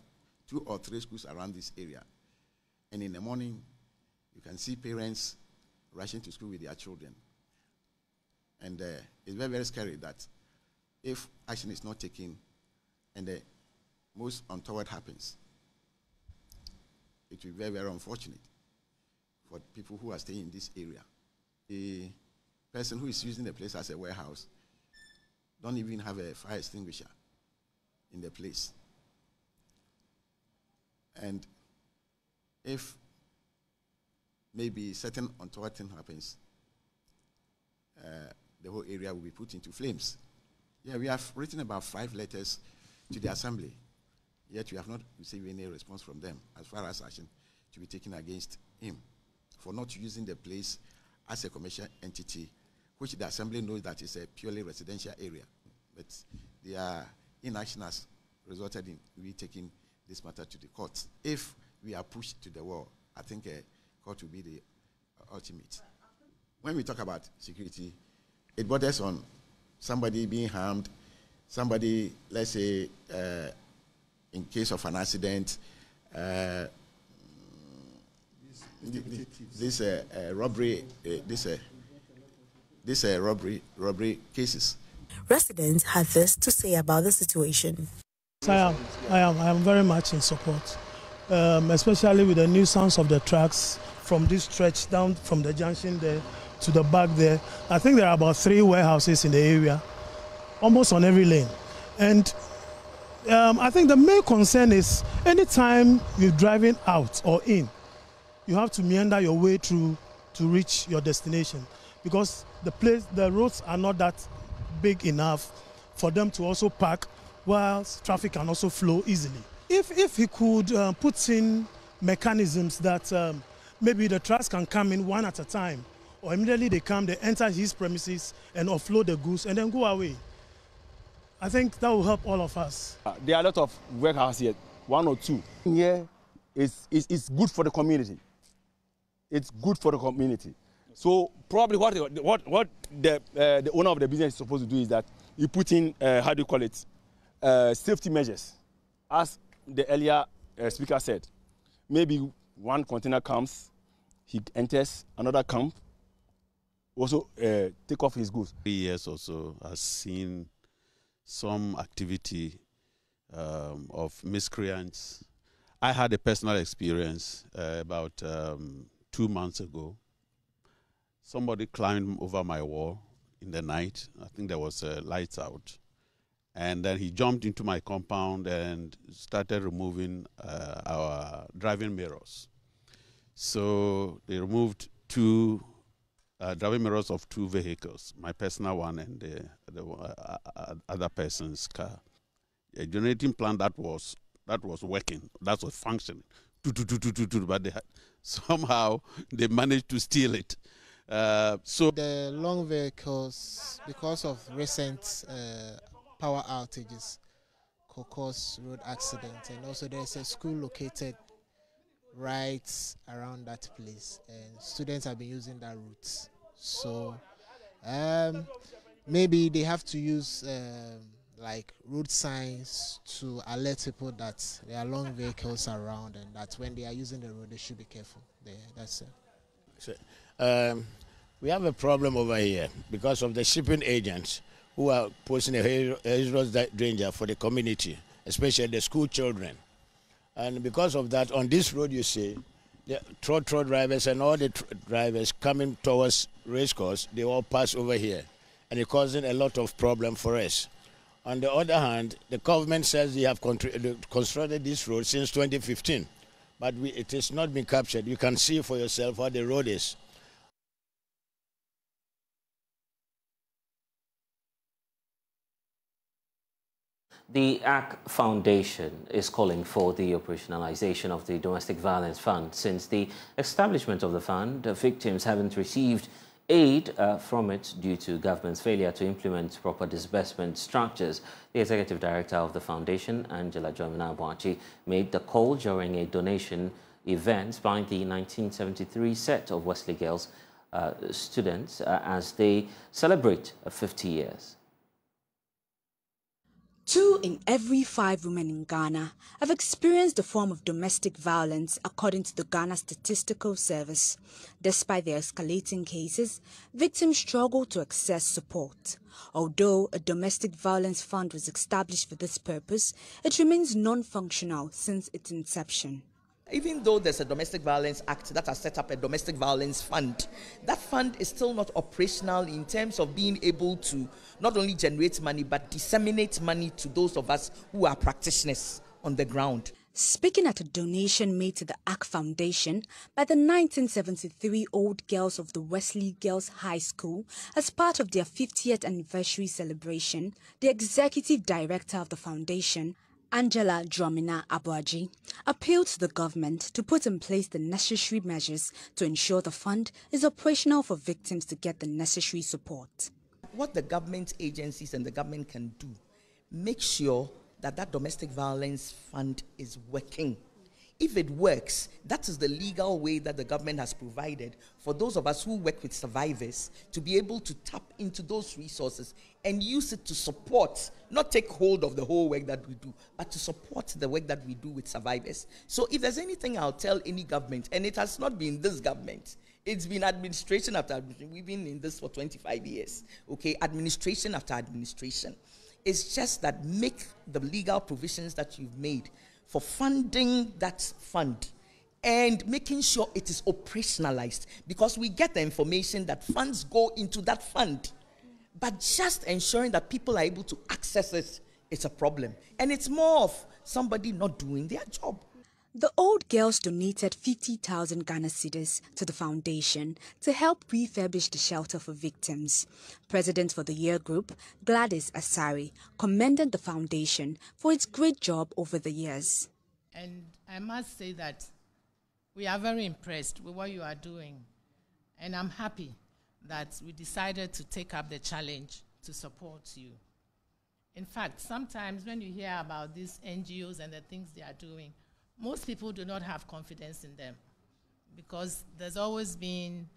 [SPEAKER 13] 2 or 3 schools around this area. And in the morning, you can see parents rushing to school with their children. And it's very, very scary that if action is not taken and the most untoward happens, it will be very, very unfortunate for people who are staying in this area. The person who is using the place as a warehouse don't even have a fire extinguisher in the place. And if maybe certain untoward thing happens, the whole area will be put into flames. Yeah, we have written about 5 letters to the assembly, yet we have not received any response from them as far as action to be taken against him for not using the place as a commercial entity, which the assembly knows that is a purely residential area. But their inaction has resulted in we taking this matter to the court. If we are pushed to the wall, I think a court will be the ultimate. When we talk about security, it borders on somebody being harmed, somebody, let's say, in case of an accident, this robbery cases.
[SPEAKER 12] Residents had this to say about the situation.
[SPEAKER 14] I am very much in support, especially with the nuisance of the trucks from this stretch down from the junction there to the back there. I think there are about 3 warehouses in the area, almost on every lane. And I think the main concern is anytime you're driving out or in, you have to meander your way through to reach your destination, because the roads are not that big enough for them to also park whilst traffic can also flow easily. If he could put in mechanisms that maybe the trucks can come in one at a time, or immediately they come, they enter his premises and offload the goods and then go away, I think that will help all of us.
[SPEAKER 15] There are a lot of warehouses here, 1 or 2. Here is good for the community. It's good for the community. So probably what the owner of the business is supposed to do is that you put in, how do you call it, safety measures. As the earlier speaker said, maybe one container comes, he enters, another comes,
[SPEAKER 2] also take off his goods.
[SPEAKER 16] 3 years or so has seen some activity of miscreants. I had a personal experience about 2 months ago. Somebody climbed over my wall in the night. I think there was lights out. And then he jumped into my compound and started removing our driving mirrors. So they removed two driving mirrors of 2 vehicles, my personal one and the other person's car. A generating plant that was working, that was functioning, but somehow they managed to steal it. So
[SPEAKER 17] the long vehicles, because of recent power outages, could cause road accidents, and also there's a school located right around that place, and students have been using that route. So maybe they have to use like road signs to alert people that there are long vehicles around, and that when they are using the road they should be careful there. That's it.
[SPEAKER 18] So, we have a problem over here because of the shipping agents who are posing a hazardous danger for the community, especially the school children. And because of that, on this road you see, the trotro drivers and all the drivers coming towards racecourse, they all pass over here, and it's causing a lot of problem for us. On the other hand, the government says they have constructed this road since 2015, but it has not been captured. You can see for yourself how the road is.
[SPEAKER 1] The ACT Foundation is calling for the operationalization of the Domestic Violence Fund. Since the establishment of the fund, victims haven't received aid from it due to government's failure to implement proper disbursement structures. The executive director of the foundation, Angela Joamina, made the call during a donation event by the 1973 set of Wesley Girls students as they celebrate 50 years.
[SPEAKER 19] 2 in every 5 women in Ghana have experienced a form of domestic violence, according to the Ghana Statistical Service. Despite the escalating cases, victims struggle to access support. Although a domestic violence fund was established for this purpose, it remains non-functional since its inception.
[SPEAKER 20] Even though there's a Domestic Violence Act that has set up a domestic violence fund, that fund is still not operational in terms of being able to not only generate money, but disseminate money to those of us who are practitioners on the ground.
[SPEAKER 19] Speaking at a donation made to the ACT Foundation by the 1973 Old Girls of the Wesley Girls High School as part of their 50th anniversary celebration, the executive director of the foundation, Angela Joamina, appealed to the government to put in place the necessary measures to ensure the fund is operational for victims to get the necessary support.
[SPEAKER 20] What the government agencies and the government can do, make sure that that domestic violence fund is working. If it works, that is the legal way that the government has provided for those of us who work with survivors to be able to tap into those resources and use it to support, not take hold of the whole work that we do, but to support the work that we do with survivors. So if there's anything I'll tell any government, and it has not been this government, it's been administration after administration. We've been in this for 25 years, okay? Administration after administration. It's just that make the legal provisions that you've made for funding that fund and making sure it is operationalized, because we get the information that funds go into that fund, but just ensuring that people are able to access it, it's a problem. And it's more of somebody not doing their job.
[SPEAKER 19] The Old Girls donated 50,000 Ghana cedis to the foundation to help refurbish the shelter for victims. President for the year group, Gladys Asari, commended the foundation for its great job over the years.
[SPEAKER 27] And I must say that we are very impressed with what you are doing. And I'm happy that we decided to take up the challenge to support you. In fact, sometimes when you hear about these NGOs and the things they are doing, most people do not have confidence in them, because there's always been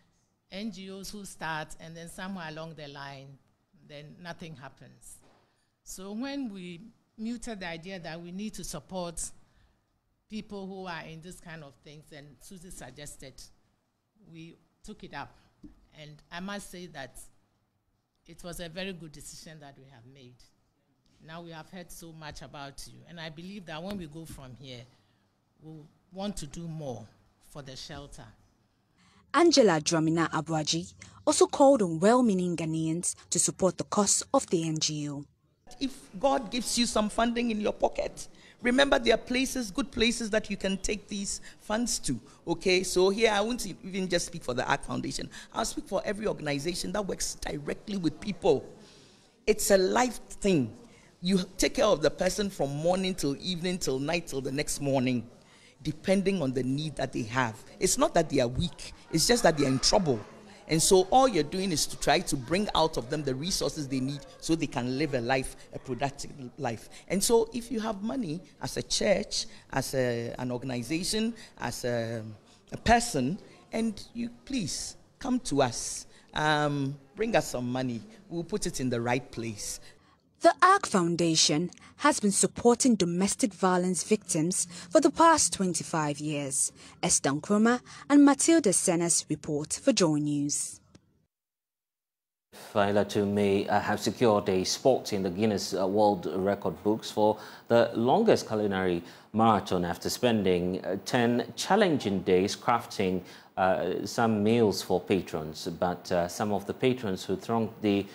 [SPEAKER 27] NGOs who start and then somewhere along the line, then nothing happens. So when we muted the idea that we need to support people who are in this kind of things, and Susie suggested, we took it up And I must say that it was a very good decision that we have made. Now we have heard so much about you, and I believe that when we go from here, we'll want to do more for the shelter.
[SPEAKER 19] Angela Dramina Abuaji also called on well-meaning Ghanaians to support the cause of the NGO.
[SPEAKER 20] If God gives you some funding in your pocket, remember there are places, good places that you can take these funds to, okay? So here I won't even just speak for the ARC Foundation. I'll speak for every organization that works directly with people. It's a life thing. You take care of the person from morning till evening, till night, till the next morning, depending on the need that they have. It's not that they are weak, it's just that they are in trouble. And so all you're doing is to try to bring out of them the resources they need so they can live a life, a productive life. And so if you have money as a church, as an organization, as a person, and you please come to us, bring us some money, we'll put it in the right place.
[SPEAKER 19] The ARC Foundation has been supporting domestic violence victims for the past 25 years. Esther Nkrumah and Matilda Senes report for Joy News.
[SPEAKER 1] Faila too may have secured a spot in the Guinness World Record books for the longest culinary marathon after spending 10 challenging days crafting some meals for patrons. But some of the patrons who thronged the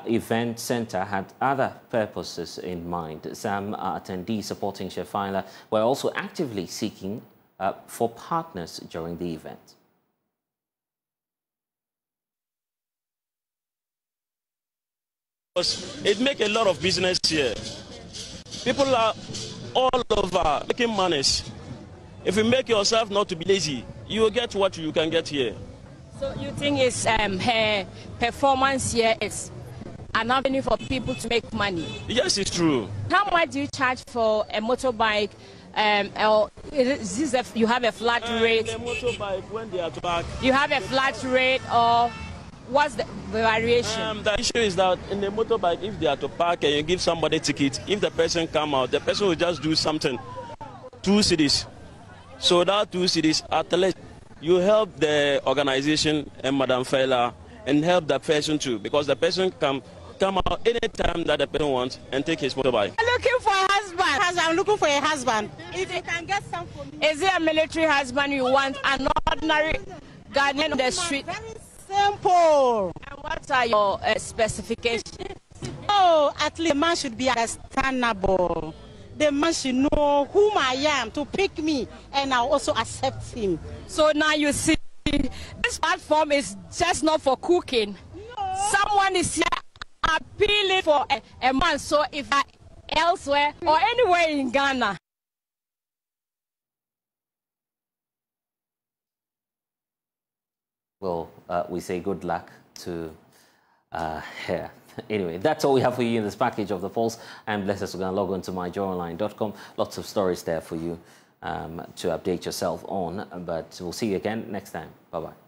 [SPEAKER 1] event center had other purposes in mind. Some attendees supporting Chef Faila were also actively seeking for partners during the event.
[SPEAKER 3] It makes a lot of business here. People are all over making monies. If you make yourself not to be lazy, you will get what you can get here.
[SPEAKER 4] So you think it's her performance here is an avenue for people to make money?
[SPEAKER 3] Yes, it's true.
[SPEAKER 4] How much do you charge for a motorbike? Or is this you have a flat rate?
[SPEAKER 3] The motorbike, when they are to park,
[SPEAKER 4] you have a flat rate, or what's the variation?
[SPEAKER 3] The issue is that in the motorbike, if they are to park and you give somebody a ticket, if the person come out, the person will just do something. 2 cedis. So that 2 cedis, at least you help the organization and Madam Faila and help the person too, because the person can come out anytime that the person wants and take his motorbike.
[SPEAKER 4] I'm looking for a husband. I'm looking for a husband. If you can get some for me. Is it a military husband you want? An ordinary Ghanaian on the street? Very simple. And what are your specifications?
[SPEAKER 5] Oh, at least the man should be understandable. The man should know whom I am to pick me, and I'll also accept him.
[SPEAKER 4] So now you see, this platform is just not for cooking. No. Someone is here appealing for a man. So if elsewhere or anywhere in Ghana.
[SPEAKER 1] Well, we say good luck to her. Anyway, that's all we have for you in this package of The Pulse. I'm blessed to go and log on to myjoyonline.com. Lots of stories there for you to update yourself on. But we'll see you again next time. Bye-bye.